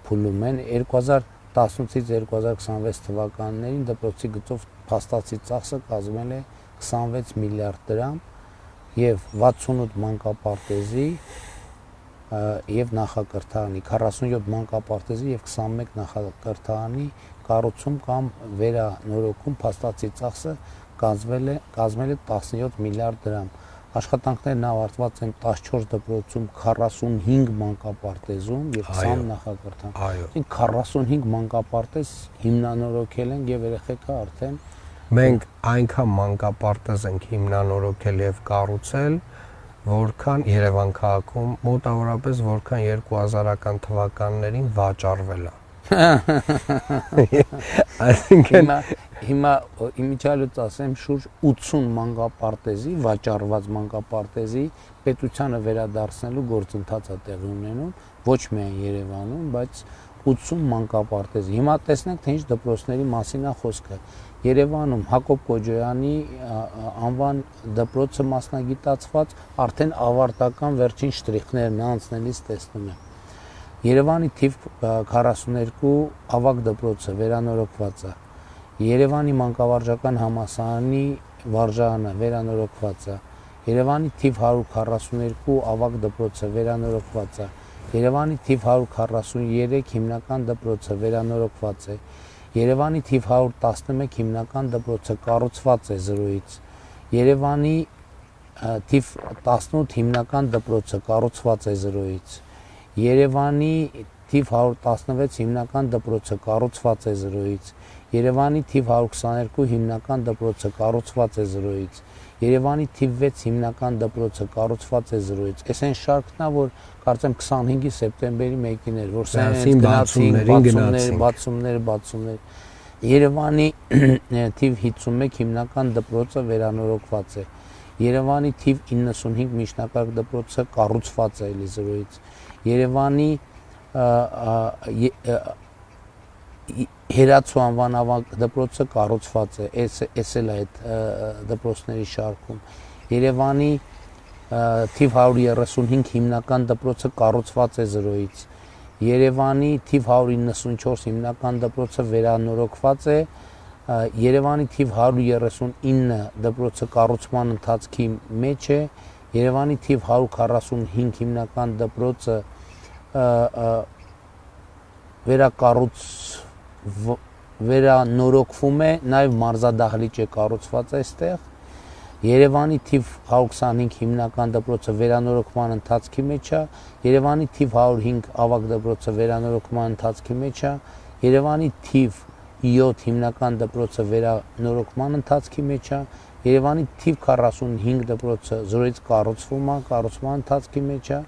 փուլում են 2018-ից 2026 թվականներին դպրոցի գծով փաստացի ծախսը կազմել է 26 միլիարդ դրամ եւ 68 մանկապարտեզի եւ նախակրթարանի 47 մանկապարտեզի եւ 21 նախակրթարանի կառուցում կամ վերանորոգում փաստացի ծախսը կազմել է 17 միլիարդ դրամ։ Աշխատանքներն ավարտված են 14 դպրոցում, 45 մանկապարտեզում եւ 20 նախակրթարան։ Այսինքն 45 մանկապարտեզ հիմնանորոգել են եւ երեխեքը արդեն մենք այնքան մանկապարտեզ ենք հիմնանորոգել եւ կառուցել, որքան Երևան քաղաքում մոտավորապես որքան 2000-ական թվականներին վաճառվել է։ Այսինքն հիմա իմիջիալուց ասեմ շուրջ 80 մանկապարտեզի, վաճառված մանկապարտեզի պետությանը վերադարձնելու գործընթաց է տեղի ունենում, ոչ միայն Երևանում, բայց 80 մանկապարտեզի։ Հիմա տեսնենք, թե ինչ դպրոցների մասին է խոսքը։ Երևանում Հակոբ Կոջոյանի անվան դպրոցը մասնագիտացված արդեն ավարտական վերջին շտրիխներն անցնելիս տեսնում եմ։ Երևանի թիվ 42 ավագ դպրոցը վերանորոգված է։ Երևանի մանկավարժական համալսարանի վարժարանը վերանորոգված է։ Երևանի թիվ 142 ավագ դպրոցը վերանորոգված է։ Երևանի թիվ 143 հիմնական դպրոցը վերանորոգված է։ Երևանի թիվ 111 հիմնական դպրոցը կառուցված է 0-ից։ Երևանի թիվ 18 հիմնական դպրոցը կառուցված է 0-ից։ Երևանի թիվ 116 հիմնական դպրոցը կառուցված է 0-ից։ Երևանի թիվ 122 հիմնական դպրոցը կառուցված է 0-ից։ Երևանի թիվ 6 հիմնական դպրոցը կառուցված է 0-ից։ Այս այն շարքն է, որ կարծեմ 25 սեպտեմբերի 1-ին էր, որ սենց գնացին, բացումներ։ Երևանի թիվ 51 հիմնական դպրոցը վերանորոգված է։ Երևանի թիվ 95 միջնակարգ դպրոցը կառուցված է 0-ից։ Երևանի Հերացու անվան ավագ դպրոցը կառուցված է, էս էլ այդ դպրոցների շարքում։ Երևանի թիվ 135 հիմնական դպրոցը կառուցված է 0-ից։ Երևանի թիվ 194 հիմնական դպրոցը վերանորոգված է։ Երևանի թիվ 139 դպրոցը կառուցման ընթացքի մեջ է։ Երևանի թիվ 145 հիմնական դպրոցը վերանորոգվում է, նաև մարզադահլիճ է կառուցված այստեղ։ Երևանի թիվ 125 հիմնական դպրոցը վերանորոգման ընթացքի մեջ է, Երևանի թիվ 105 ավագ դպրոցը վերանորոգման ընթացքի մեջ է, Երևանի թիվ 7 հիմնական դպրոցը վերանորոգման ընթացքի մեջ է, Երևանի թիվ 45 դպրոցը 0-ից կառուցման ընթացքի մեջ է,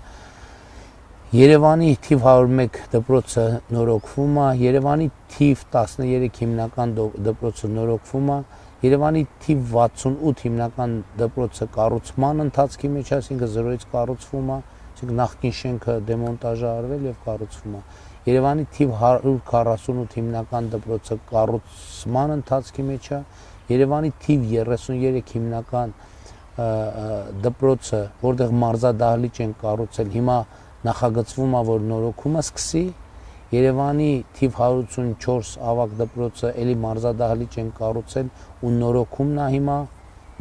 Երևանի թիվ 101 դպրոցը նորոգվում է, Երևանի թիվ 13 հիմնական դպրոցը նորոգվում է, Երևանի թիվ 68 հիմնական դպրոցը կառուցման ընթացքի մեջ է, այսինքն 0-ից կառուցվում է, այսինքն նախկին շենքը դեմոնտաժ արվել եւ կառուցվում է։ Երևանի թիվ 148 հիմնական դպրոցը կառուցման ընթացքի մեջ է, Երևանի թիվ 33 հիմնական դպրոցը, որտեղ մարզադահլիճ են կառուցել, հիմա նախագծվում է, որ նորոգումը սկսի, Երևանի թիվ 184 ավագ դպրոցը էլի մարզադահլիճ են կառուցել ու նորոգումն է հիմա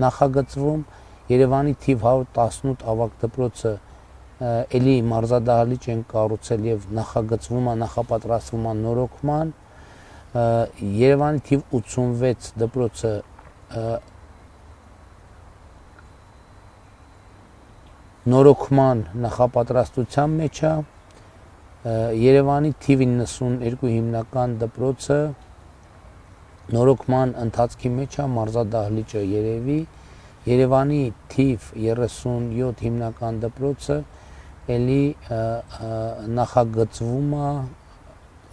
նախագծվում, Երևանի թիվ 118 ավագ դպրոցը էլի մարզադահլիճ են կառուցել եւ նախագծվում է, նախապատրաստվում է նորոգման, Երևանի թիվ 86 դպրոցը նորոգման նախապատրաստության մեջ է, Երևանի թիվ 92 հիմնական դպրոցը նորոգման ընթացքի մեջ է, մարզադահլիճը երևի, Երևանի թիվ 37 հիմնական դպրոցը էլի նախագծվում է,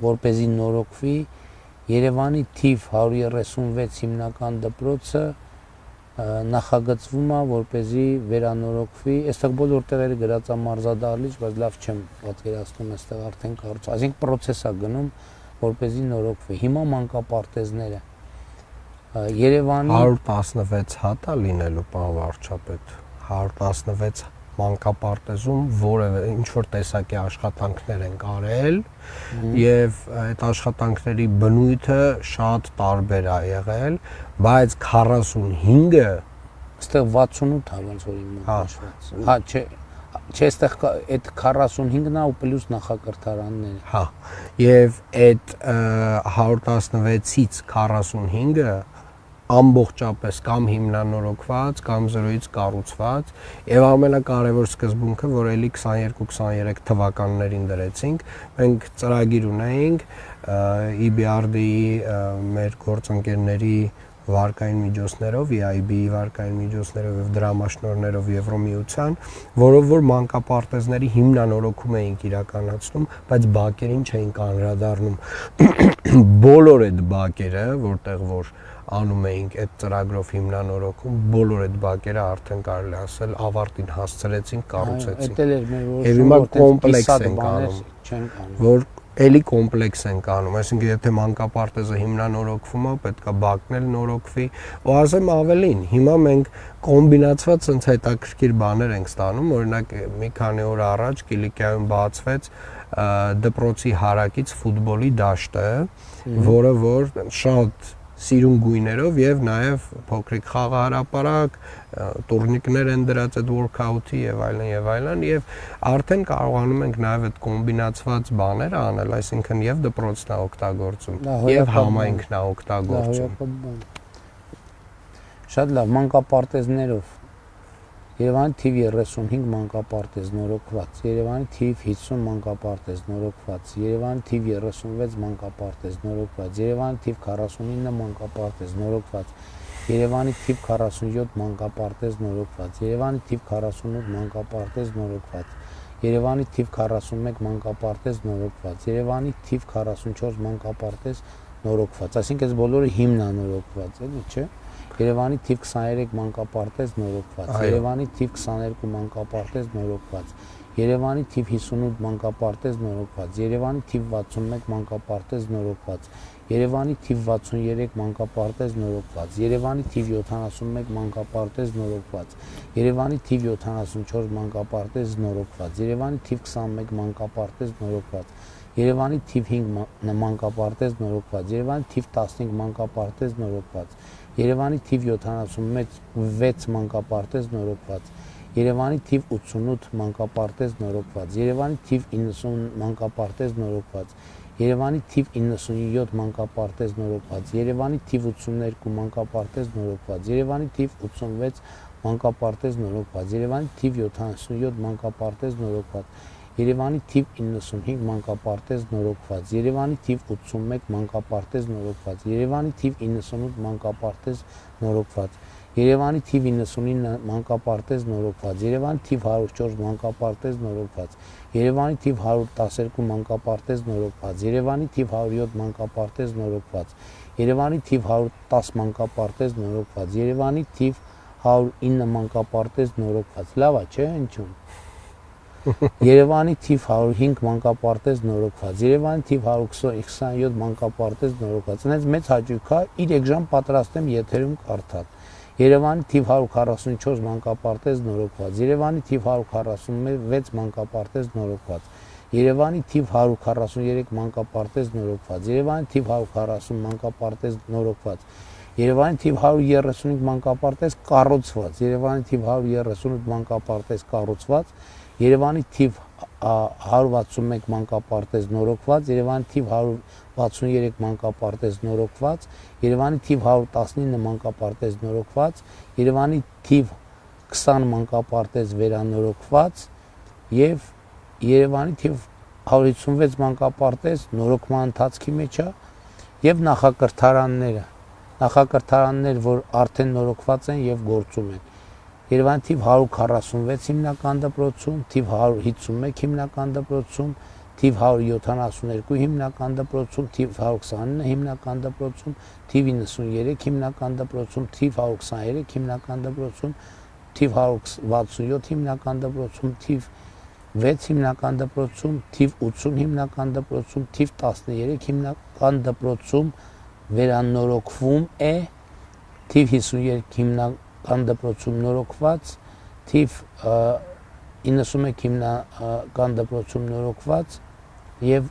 որպեսզի նորոգվի, Երևանի թիվ 136 հիմնական դպրոցը նախագծվում է, որպեսզի վերանորոգվի, այստեղ բոլոր տեղերը գրած է մարզադահլիճ, բայց լավ չեմ պատկերացնում, այստեղ արդեն կառուցվում, այսինքն պրոցես է գնում, որպեսզի նորոգվի։ Հիմա մանկապարտեզները Երևանի 116 հատ է լինելու պարոն վարչապետ 116 մանկապարտեզում որևէ ինչ որ տեսակի աշխատանքներ են կարել եւ այդ աշխատանքների բնույթը շատ տարբեր է եղել բայց 45-ը այստեղ 68 է ոնց որ իմ հաշված հա չէ այստեղ այդ 45-ն է ու պլյուս նախակրթարանները հա եւ այդ 116-ից 45-ը ամբողջապես կամ հիմնանորոգված կամ զրոյից կառուցված եւ ամենակարևոր սկզբունքը որ էլի 22-23 թվականներին դրեցինք մենք ծրագիր ունեինք EBRD-ի մեր գործընկերների վարկային միջոցներով EIB-ի վարկային միջոցներով եւ դրամաշնորհներով Եվրոմիության որով որ մանկապարտեզների հիմնանորոգում էինք իրականացնում բայց բակերին չէինք անդրադառնում բոլոր այդ բակերը որտեղ որ անում էինք այդ ծրագրով հիմնանորոգում բոլոր այդ բակերը արդեն կարելի ասել ավարտին հասցրեցինք կառուցեցինք եւ հիմա կոմպլեքս ենք անում որ էլի կոմպլեքս ենք անում այսինքն եթե մանկապարտեզը հիմնանորոգվում է պետքա բակն էլ նորոգվի ու ասեմ ավելին հիմա մենք կոմբինացված ցենց հետաքրքիր բաներ ենք ստանում օրինակ մի քանի օր առաջ Կիլիկիայում բացվեց դպրոցի հարակից ֆուտբոլի դաշտը որը որ շատ սիրուն գույներով եւ նաեւ փոքրիկ խաղահրապարակ տուրնիկներ են դրած այդ workout-ի եւ այլն եւ արդեն կարողանում ենք նաեւ այդ կոմբինացված բաները անել այսինքն եւ դպրոցն է օգտագործում եւ համայնքն է օգտագործում շատ լավ մանկապարտեզներով Երևանի թիվ 35 մանկապարտեզ նորոգված, Երևանի թիվ 50 մանկապարտեզ նորոգված, Երևանի թիվ 36 մանկապարտեզ նորոգված, Երևանի թիվ 49 մանկապարտեզ նորոգված, Երևանի թիվ 47 մանկապարտեզ նորոգված, Երևանի թիվ 48 մանկապարտեզ նորոգված, Երևանի թիվ 41 մանկապարտեզ նորոգված, Երևանի թիվ 44 մանկապարտեզ նորոգված, այսինքն այս բոլորը հիմնանորոգված էլի, չէ՞։ Երևանի թիվ 23 մանկապարտեզ նորոգված, Երևանի թիվ 22 մանկապարտեզ նորոգված, Երևանի թիվ 58 մանկապարտեզ նորոգված, Երևանի թիվ 61 մանկապարտեզ նորոգված, Երևանի թիվ 63 մանկապարտեզ նորոգված, Երևանի թիվ 71 մանկապարտեզ նորոգված, Երևանի թիվ 74 մանկապարտեզ նորոգված, Երևանի թիվ 21 մանկապարտեզ նորոգված, Երևանի թիվ 5 մանկապարտեզ նորոգված, Երևանի թիվ 15 մանկապարտեզ նորոգված, Երևանի թիվ 76 մանկապարտեզ նորոգված, Երևանի թիվ 88 մանկապարտեզ նորոգված, Երևանի թիվ 90 մանկապարտեզ նորոգված, Երևանի թիվ 97 մանկապարտեզ նորոգված, Երևանի թիվ 82 մանկապարտեզ նորոգված, Երևանի թիվ 86 մանկապարտեզ նորոգված, Երևանի թիվ 77 մանկապարտեզ նորոգված, Երևանի թիվ 95 մանկապարտեզ նորոգված, Երևանի թիվ 81 մանկապարտեզ նորոգված, Երևանի թիվ 98 մանկապարտեզ նորոգված, Երևանի թիվ 99 մանկապարտեզ նորոգված, Երևանի թիվ 104 մանկապարտեզ նորոգված, Երևանի թիվ 112 մանկապարտեզ նորոգված, Երևանի թիվ 107 մանկապարտեզ նորոգված, Երևանի թիվ 110 մանկապարտեզ նորոգված, Երևանի թիվ 109 մանկապարտեզ նորոգված, լավ է, չէ՞, ինչու՞։ Երևանի թիվ 105 մանկապարտեզ նորոգված, Երևանի թիվ 127 մանկապարտեզ նորոգված, այնպես մեծ հաճույք է, 3 ժամ պատրաստեմ եթերում կարդալ։ Երևանի թիվ 144 մանկապարտեզ նորոգված, Երևանի թիվ 146 մանկապարտեզ նորոգված, Երևանի թիվ 143 մանկապարտեզ նորոգված, Երևանի թիվ 140 մանկապարտեզ նորոգված, Երևանի թիվ 135 մանկապարտեզ կառուցված, Երևանի թիվ 138 մանկապարտեզ կառուցված, Երևանի թիվ 161 մանկապարտեզ նորոգված, Երևանի թիվ 163 մանկապարտեզ նորոգված, Երևանի թիվ 119 մանկապարտեզ նորոգված, Երևանի թիվ 20 մանկապարտեզ վերանորոգված եւ Երևանի թիվ 156 մանկապարտեզ նորոգման ընթացքի մեջ է եւ նախակրթարաններ, որ արդեն նորոգված են եւ գործում են։ Երևանի թիվ 146 հիմնական դպրոցում, թիվ 151 հիմնական դպրոցում, թիվ 172 հիմնական դպրոցում, թիվ 129 հիմնական դպրոցում, թիվ 93 հիմնական դպրոցում, թիվ 123 հիմնական դպրոցում, թիվ 167 հիմնական դպրոցում, թիվ 6 հիմնական դպրոցում, թիվ 80 հիմնական դպրոցում, թիվ 13 հիմնական դպրոցում վերանորոգվում է թիվ 53 հիմնական դպրոցում նորոգված, թիվ 91 հիմնական դպրոցում նորոգված եւ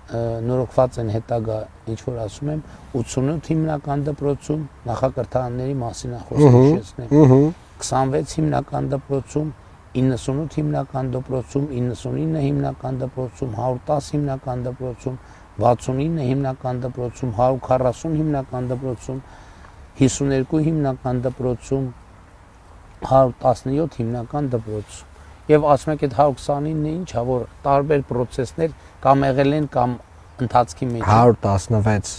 նորոգված են հետագա ինչ որ ասում եմ 88 հիմնական դպրոցում նախակրթարանների մասին խոսեցնեմ 26 հիմնական դպրոցում 98 հիմնական դպրոցում 99 հիմնական դպրոցում 110 հիմնական դպրոցում 69 հիմնական դպրոցում 140 հիմնական դպրոցում 52 հիմնական դպրոցում 117 հիմնական դպրոցում եւ ասում եք այդ 129-ը ինչա որ տարբեր process-ներ կամ եղել են կամ ընթացքի մեջ 116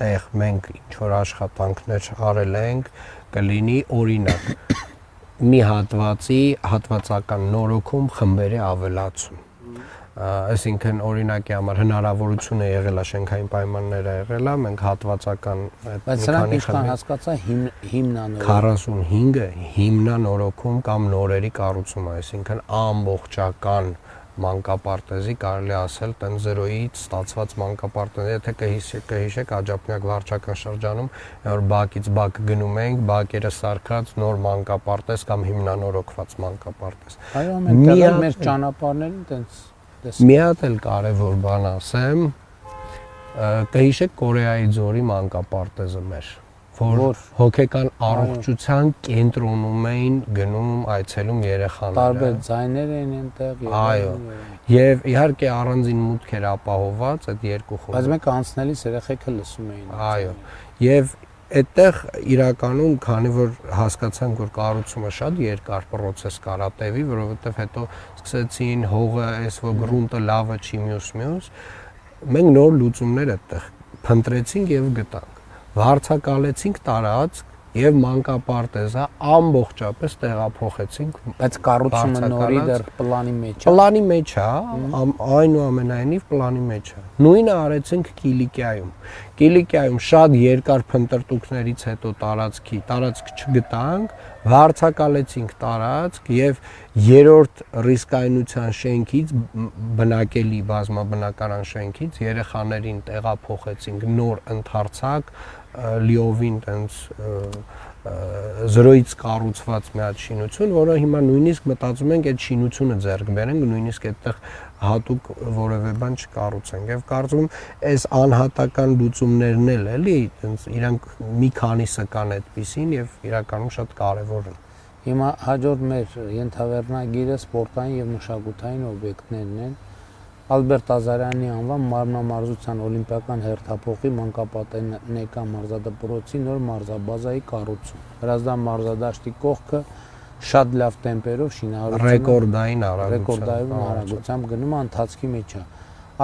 տեղ մենք ինչ որ աշխատանքներ արել ենք կլինի օրինակ մի հատվածի հատվածական նորոգում խմբերի ավելացում այսինքն օրինակի համար հնարավորություն է եղել է շենքային պայմանները եղել է մենք հատվածական բայց սրանք ինչքան հասկացա հիմնանորոգում 45-ը հիմնանորոգում կամ նորերի կառուցում այսինքն ամբողջական մանկապարտեզի կարելի ասել տեն 0-ից ստացված մանկապարտեզը եթե կհիշեք աջափնյակ վարչական շրջանում որ բակից բակ գնում ենք բակերը սարքած նոր մանկապարտեզ կամ հիմնանորոգված մանկապարտեզ այո մենք մեր ճանապարհներն տենց մի հատ էլ կարևոր բան ասեմ կհիշեք Կորեայի ձորի մանկապարտեզը մեր որ հոգեկան առողջության կենտրոնում էին գնում այցելում երեխաները տարբեր ձայներ են այնտեղ այո եւ իհարկե առանձին մուտք էր ապահովված այդ երկու խումբը բայց մենք անցնելիս երեխեքը լսում էին այո եւ այդտեղ իրականում քանի որ հասկացանք որ կառուցումը շատ երկար process կարա տևի որովհետեւ հետո սկսեցին հողը այս որ գրունտը լավը չի մյուս մենք նոր լուծումներ այդտեղ փնտրեցինք եւ գտանք վարձակալեցինք տարածք եւ մանկապարտեզը ամբողջապես տեղափոխեցինք բայց կառուցումը նորի դեռ պլանի մեջ է պլանի մեջ է այնուամենայնիվ պլանի մեջ է նույնը արեցինք Կիլիկիայում շատ երկար փնտրտուքներից հետո տարածք չգտանք վարձակալեցինք տարածք եւ երրորդ ռիսկայնության շենքից բնակելի բազմաբնակարան շենքից երեխաներին տեղափոխեցինք նոր ընդարձակ լիովին տենց 0-ից կառուցված մի հատ շինություն, որը հիմա նույնիսկ մտածում ենք այդ շինությունը ձեռք բերենք, նույնիսկ այդտեղ հատուկ որևէ բան չկառուցենք։ Եվ կարծում եմ, այս անհատական լուծումներն էլ էլի, տենց իրանք մի քանիսը կան այդպիսին եւ իրականում շատ կարեւոր են։ Հիմա հաջորդ մեր ենթավերնագիրը սպորտային եւ մշակութային օբյեկտներն են։ Ալբերտ Ազարյանի անվան մարմնամարզության օլիմպիական հերթափոխի մանկապատենեկան մարզադպրոցի նոր մարզաբազայի կառուցում։ Հրազդան մարզադաշտի կողքը շատ լավ տեմպերով շինարարություն ռեկորդային արագությամբ գնում է ընթացքի մեջ է։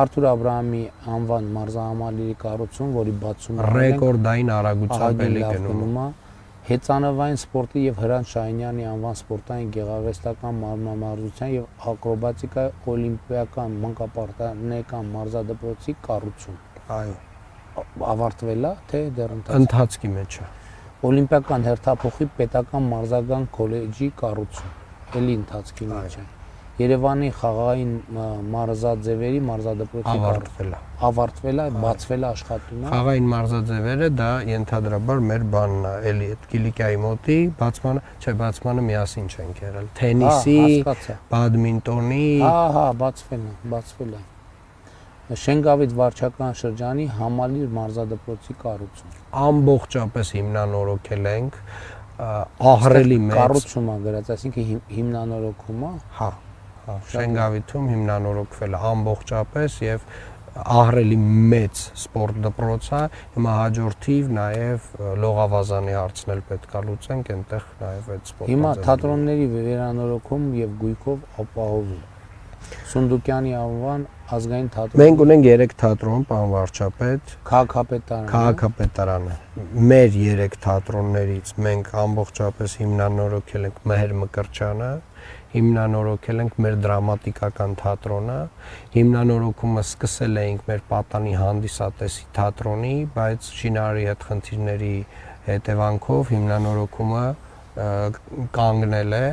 Արթուր Աբրահամի անվան մարզահամալիրի կառուցում, որի բացումը ռեկորդային արագությամբ էլի գնում է։ Հեծանվային սպորտի եւ Հրանտ Շահինյանի անվան սպորտային գեղարվեստական մարմնամարզության եւ ակրոբատիկայի օլիմպիական մանկապարտեզական մարզադպրոցի կառուցում։ Այո։ Ավարտվել է, թե դեռ ընթացքի մեջ է։ Օլիմպիական հերթափոխի պետական մարզական քոլեջի կառուցում։ Էլի ընթացքի մեջ է։ Երևանի խաղային մարզաձևերի մարզադպրոցի ավարտվել է, բացվել է աշխատում է։ Խաղային մարզաձևերը դա ենթադրաբար մեր բանն է, էլի այդ Կիլիկիայի մոտի բացմանը միասին չենք եղել։ Թենիսի, բադմինտոնի։ Հա, բացվել է։ Շենգավիթ վարչական շրջանի համալիր մարզադպրոցի կառուցում։ Ամբողջապես հիմնանորոգել ենք, ահռելի մեծ կառուցումը գրած, այսինքն հիմնանորոգումը։ Հա, Շենգավիթում հիմնանորոգվել է ամբողջապես եւ ահռելի մեծ սպորտ դպրոց է, հիմա հաջորդիվ նաեւ Լողավազանի հարցն էլ պետք է լուծենք, այնտեղ նաեւ այդ սպորտը։ Հիմա թատրոնների վերանորոգում եւ գույքով ապահովում։ Սունդուկյանի անվան ազգային թատրոն։ Մենք ունենք 3 թատրոն, պարոն վարչապետ, քաղաքապետարանը։ Մեր 3 թատրոններից մենք ամբողջապես հիմնանորոգել ենք Մեհեր Մկրտչյանը, հիմնանորոգել ենք մեր դրամատիկական թատրոնը, հիմնանորոգումը սկսել էինք մեր Պատանի հանդիսատեսի թատրոնի, բայց շինարարի հետ խնդիրների հետևանքով հիմնանորոգումը կանգնել է։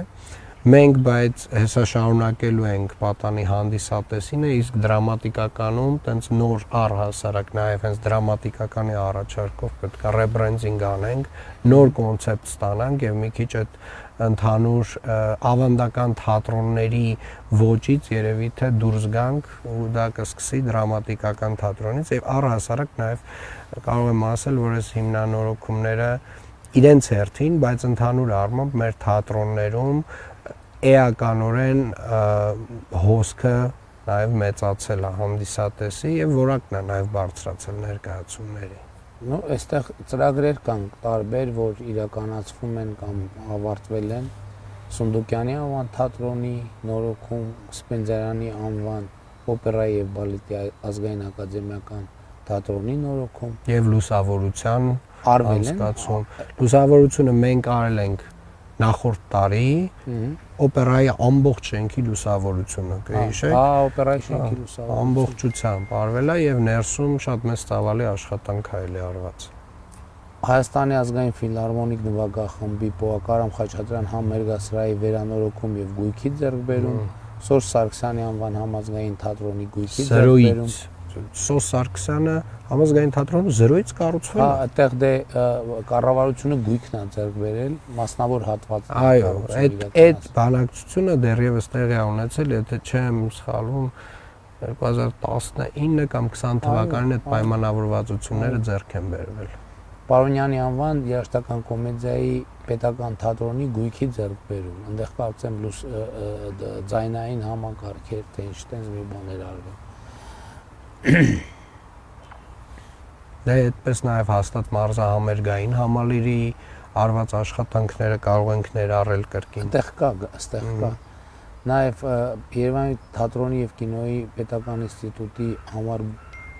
Մենք բայց հեսա շարունակելու ենք պատանի հանդիսատեսինը, իսկ դրամատիկականում տենց նոր առհասարակ նաև հենց դրամատիկականի առաջարկով պետք է ռեբրենդինգ անենք, նոր կոնցեպտ ստանանք եւ մի քիչ այդ ընդհանուր ավանդական թատրոնների ոճից երևի թե դուրս գանք ու դա կսկսի դրամատիկական թատրոնից եւ առհասարակ նաև կարող եմ ասել, որ այս հիմնանորոգումները իրենց հերթին, բայց ընդհանուր առմամբ մեր թատրոններում էականորեն հոսքը նաև մեծացել է հանդիսատեսի եւ որակն է նաև բարձրացել ներկայացումների։ Ну, այստեղ ծրագրեր կան տարբեր, որ իրականացվում են կամ ավարտվել են։ Սունդուկյանի անվան թատրոնի նորոգում, Սպենդիարյանի անվան օպերայի եւ բալետի ազգային ակադեմիական թատրոնի նորոգում Եվ լուսավորության արվել են։ անցկացում։ Լուսավորությունը մենք արել ենք նախորդ տարի օպերայի ամբողջ շենքի լուսավորությունը, կհիշեք։ Օպերայի շենքի լուսավորությունը Ամբողջությամբ արվել է եւ ներսում շատ մեծ ծավալի աշխատանք հայելի արված։ Հայաստանի ազգային ֆիլհարմոնիկ նվագախմբի Պողակարամ Խաչատրյան համերգասրահի վերանորոգում եւ գույքի ձեռքբերում, Սորժ Սարգսյանի անվան համազգային թատրոնի գույքի ձեռքբերում։ Սորժ Սարգսյանը համազգային թատրոնը 0-ից կառուցվել է։ Այդտեղ դե կառավարությունը գույքն է ձեռք բերել, մասնավոր հատված։ Այո, այդ բանակցությունը դեռևս տեղի է ունեցել, եթե չեմ սխալվում 2019 կամ 20 թվականին այդ պայմանավորվածությունները ձեռք են բերվել։ Պարոնյանի անվան երաժշտական կոմեդիայի պետական թատրոնի գույքի ձեռքբերում։ Այնտեղ կարծեմ ձայնային համակարգեր, թե ինչ-տենց մի բաներ արվել։ Դա այդպես նաև հաստատ մարզահամերգային համալիրի արված աշխատանքները կարող ենք ներառել կրկին։ Այստեղ կա։ Նաև Երևանի թատրոնի եւ կինոյի պետական ինստիտուտի համար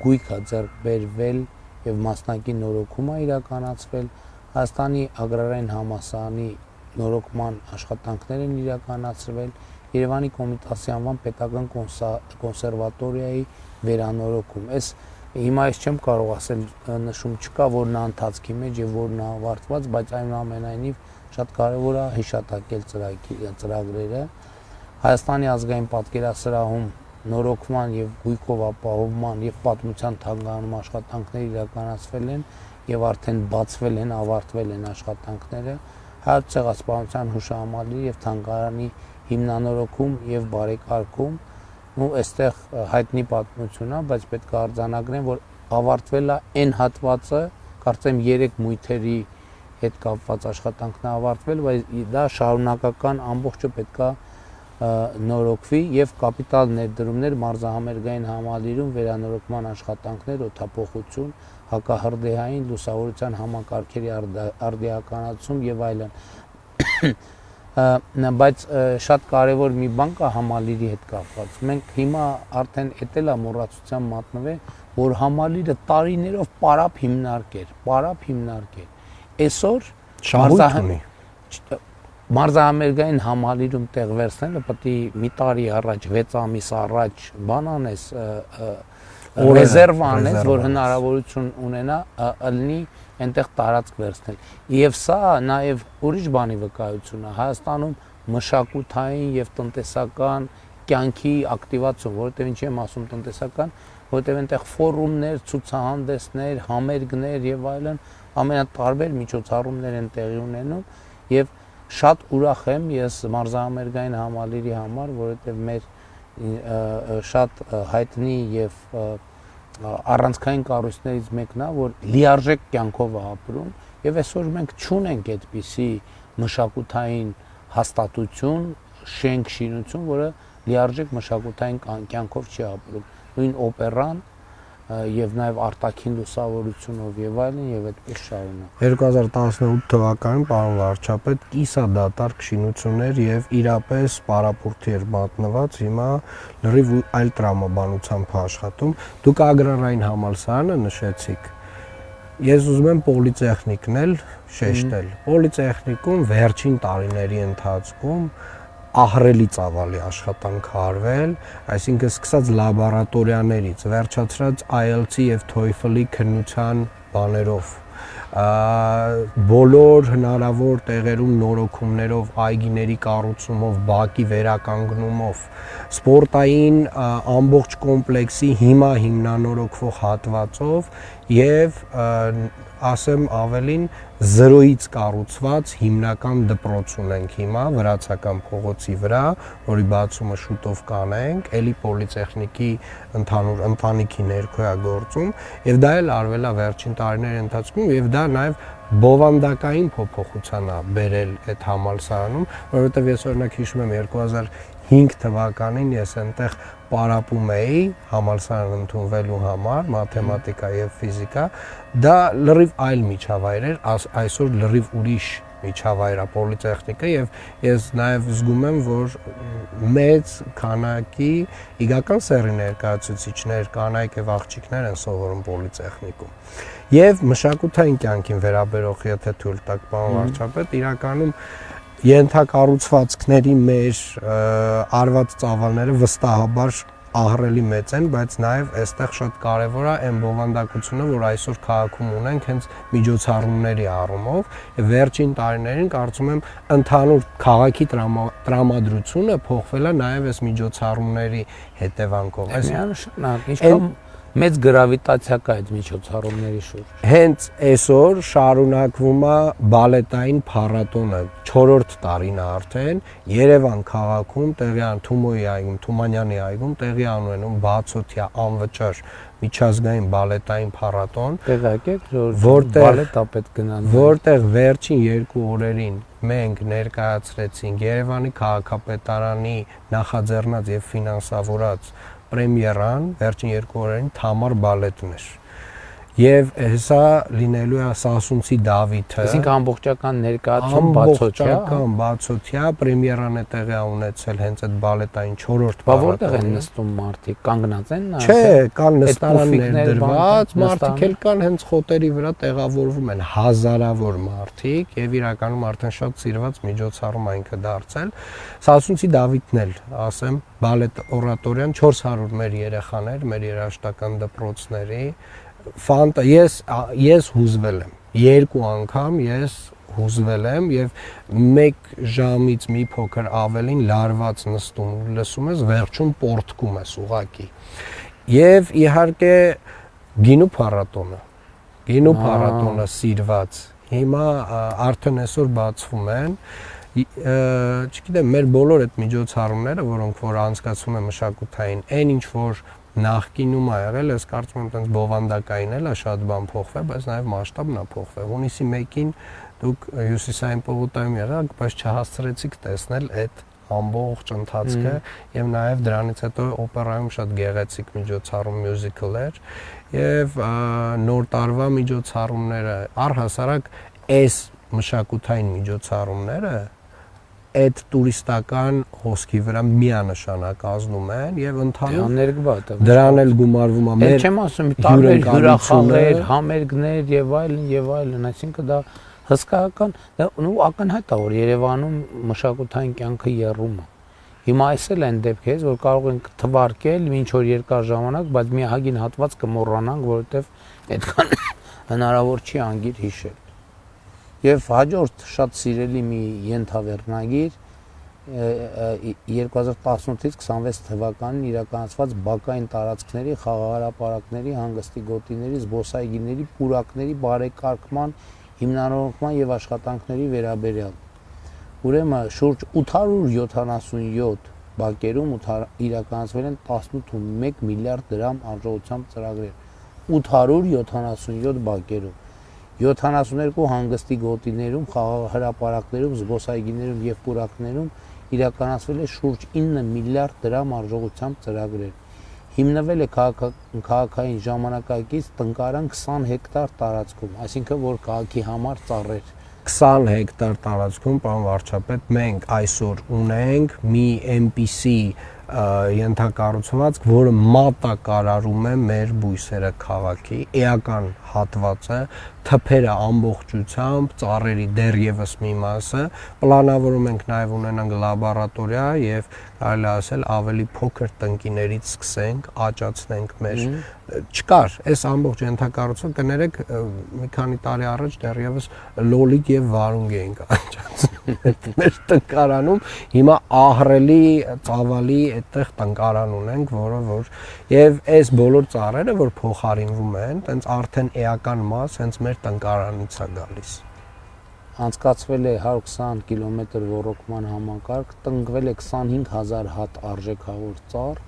գույք է ձեռք բերվել եւ մասնակի նորոգում է իրականացվել։ Հայաստանի ագրարային համալսարանի նորոգման աշխատանքներ են իրականացրվել։ Երևանի Կոմիտասի անվան պետական կոնսերվատորիայի վերանորոգում։ Հիմա ես չեմ կարող ասել նշում չկա, որն է ընթացքի մեջ եւ որն է ավարտված, բայց այնուամենայնիվ շատ կարեւոր է հիշատակել ծրագրերը։ Հայաստանի ազգային պատկերասրահում նորոգման եւ գույքով ապահովման եւ պատմության թանգարանում աշխատանքներ իրականացվել են եւ արդեն բացվել են, ավարտվել են աշխատանքները։ Հայոց ցեղասպանության հուշահամալիրի եւ թանգարանի հիմնանորոգում եւ բարեկարգում։ Ու այստեղ հայտնի պատմություն է, բայց պետք է արձանագրեմ, որ ավարտվել է այն հատվածը, կարծեմ 3 մույթերի հետ կապված աշխատանքն է ավարտվել, բայց դա շարունակական ամբողջը պետք է նորոգվի եւ կապիտալ ներդրումներ մարզահամերգային համալիրում վերանորոգման աշխատանքներ, օդափոխություն, հակահրդեհային լուսավորության համակարգերի արդիականացում եւ այլն։ Բայց շատ կարևոր մի բան կա համալիրի հետ կապված։ Մենք հիմա արդեն էտել է մոռացության մատնվել, որ համալիրը տարիներով պարապ հիմնարկ էր։ Այսօր շահույթ ունի։ Մարզահամերգային համալիրում տեղ վերցնելը պետք է մի տարի առաջ, 6 ամիս առաջ բան անես, ռեզերվ անես, որ հնարավորություն ունենա ըլնի այնտեղ տարածք վերցնել։ Եվ սա նաև ուրիշ բանի վկայություն է Հայաստանում մշակութային եւ տնտեսական կյանքի ակտիվացիա, որովհետեւ ինչի եմ ասում տնտեսական, որովհետեւ այնտեղ ֆորումներ, ցուցահանդեսներ, համերգներ եւ այլն ամենատարբեր միջոցառումներ են տեղի ունենում եւ շատ ուրախ եմ ես մարզահամերգային համալիրի համար, որովհետեւ մեր շատ հայտնի եւ առանցքային կառույցներից մեկն է, որ լիարժեք կյանքով է ապրում եւ այսօր մենք չունենք այդպիսի մշակութային հաստատություն, շենք շինություն, որը լիարժեք մշակութային կյանքով չի ապրում։ Նույն օպերան եւ նաեւ արտաքին լուսավորությունով եւ այլն եւ այդպես շարունակ։ 2018 թվականին պարոն վարչապետ կիսադատարկ շինություններ եւ իրապես պարապուրդի էր մատնված, հիմա լրիվ այլ տրամաբանությամբ աշխատում։ Դուք ագրարային համալսարանը նշեցիք։ Ես ուզում եմ պոլիտեխնիկն էլ շեշտել։ Պոլիտեխնիկում վերջին տարիների ընթացքում ահռելի ծավալի աշխատանք արվել, այսինքն սկսած լաբորատորիաներից, վերջացրած IELTS-ի եւ TOEFL-ի քննության բաներով բոլոր հնարավոր տեղերում նորոգումներով, այգիների կառուցումով, բակի վերականգնումով, սպորտային ամբողջ կոմպլեքսի հիմա հիմնանորոգվող հատվածով եւ ասեմ ավելին 0-ից կառուցված հիմնական դպրոց ունենք հիմա Վրացական փողոցի վրա, որի բացումը շուտով կանենք, էլի պոլիտեխնիկի ընդհանուր ընտանիքի ներքո է գործում եւ դա էլ արվել է վերջին տարիների ընթացքում եւ դա նաեւ բովանդակային փոփոխության է բերել այդ համալսարանում, որովհետեւ ես օրինակ հիշում եմ 2005 թվականին ես այնտեղ պարապում էի համալսարան ընդունվելու համար, մաթեմատիկա եւ ֆիզիկա, դա լրիվ այլ միջավայր էր, այսօր լրիվ ուրիշ միջավայր է պոլիտեխնիկը եւ ես նաեւ զգում եմ, որ մեծ քանակի իգական սերի ներկայացուցիչներ, կանայք եւ աղջիկներ են սովորում պոլիտեխնիկում։ Եվ մշակութային կյանքին վերաբերող, եթե թույլ տաք, պարոն վարչապետ, իրականում ենթակառուցվածքների մեր արված ծավալները վստահաբար ահռելի մեծ են, բայց նաև այստեղ շատ կարևոր է այն բովանդակությունը, որ այսօր քաղաքում ունենք հենց միջոցառումների առումով, եւ վերջին տարիներին կարծում եմ ընդհանուր քաղաքի տրամադրությունը փոխվել է նաև այս միջոցառումների հետևանքով։ Միանշանակ, ինչքան մեծ գրավիտացիա կա այդ միջոցառումների շուրջ։ Հենց այսօր շարունակվում է բալետային փառատոնը, 4-րդ տարին է արդեն, Երևան քաղաքում տեղի Թումոյի այգում, Թումանյանի այգում տեղի ունենում բացօթյա անվճար միջազգային բալետային փառատոն, տեղակ եք, որտեղ բալետա պետք գնան, որտեղ վերջին 2 օրերին մենք ներկայացրեցինք Երևանի քաղաքապետարանի նախաձեռնած եւ ֆինանսավորած պրեմիերան վերջին 2 օրերին Թամար բալետն էր։ Եվ հեսա լինելու է Սասունցի Դավիթը։ Այսինքն ամբողջական ներկայացում բացօթյա։ Ամբողջական բացօթյա պրեմիերան է տեղի ունեցել հենց այդ բալետային 4-րդ Բա որտեղ են նստում մարդիկ, կանգնած են նա։ Չէ, կան նստարաններ դրված, մարդիկ էլ կան հենց խոտերի վրա տեղավորվում են հազարավոր մարդիկ եւ իրականում արդեն շատ սիրված միջոցառում այնքը դարձել։ Սասունցի Դավիթն էլ, ասեմ, բալետ օրատորիան 400 մեր երեխաներ, մեր երաժշտական դպրոցների ես հուզվել եմ 2 անգամ ես հուզվել եմ եւ 1 ժամից մի փոքր ավելին լարված նստում լսում ես վերջում պորտկում ես ուղակի եւ իհարկե գինու փառատոնը սիրված հիմա արդեն այսօր բացվում են չգիտեմ մեր բոլոր այդ միջոցառումները որոնք որ անցկացվում են մշակութային այն ինչ որ նախկինում ա եղել, ես կարծում եմ այդպես բովանդակային էլ է շատ բան փոխվել, բայց նաև մասշտաբն է փոխվել։ Հունիսի 1-ին դուք հյուսիսային պողոտայում եղաք, բայց չհասցրեցիք տեսնել այդ ամբողջ ընթացքը եւ նաև դրանից հետո օպերայում շատ գեղեցիկ միջոցառում մյուզիկլ էր եւ նոր տարվա միջոցառումները առհասարակ այս մշակութային միջոցառումները այդ տուրիստական հոսքի վրա միանշանակ ազդում են եւ ընդհանուր դրան էլ գումարվում է մեր չեմ ասում տարբեր հյուրախաղեր, համերգներ եւ այլն, այսինքն դա հսկայական ու ակնհայտ է որ Երևանում մշակութային կյանքը եռում է։ Հիմա այս էլ են դեպքեր, որ կարող ենք թվարկել ինչ որ երկար ժամանակ, բայց մի հագին հատված կմոռանանք, որովհետեւ այդքան հնարավոր չի անգիր հիշել։ Եվ հաջորդ շատ սիրելի մի ենթավերնագիր 2018-ից 26 թվականին իրականացված բակային տարածքների, խաղահրապարակների, հանգստի գոտիների, զբոսայգիների, պուրակների բարեկարգման, հիմնանորոգման եւ աշխատանքների վերաբերյալ։ Ուրեմն շուրջ 877 բակերում իրականացվել են 18.1 միլիարդ դրամ արժողությամբ ծրագրեր։ 877 բակերում 72 հանգստի գոտիներում, խաղահրապարակներում, զբոսայգիներում եւ պուրակներում իրականացվել է շուրջ 9 միլիարդ դրամ արժողությամբ ծրագրեր։ Հիմնվել է քաղաքային ժամանակակից տնկարան 20 հեկտար տարածքում, այսինքն որ քաղաքի համար ծառեր 20 հեկտար տարածքում, պարոն վարչապետ, մենք այսօր ունենք մի այնպիսի ենթակառուցվածք, որը մատակարարում է մեր բույսերը քաղաքի էական հատվածը, թփերը ամբողջությամբ, ծառերի դեռևս մի մասը, պլանավորում ենք նաև ունենանք լաբորատորիա եւ կարելի ասել ավելի փոքր տնկիներից սկսենք, աճացնենք մեր չկար, այս ամբողջ ենթակառուցումը կներեք մի քանի տարի առաջ դեռևս լոլիկ եւ վարունգ էինք աճացնում մեր տնկարանում, հիմա ահռելի ծավալի այդտեղ տնկարան ունենք, որը որ եւ այս բոլոր ծառերը, որ փոխարինվում են, տենց արդեն էական մաս հենց մեր տնկարանից է գալիս։ Անցկացվել է 120 կիլոմետր ոռոգման համակարգ, տնկվել է 25000 հատ արժեքավոր ծառ,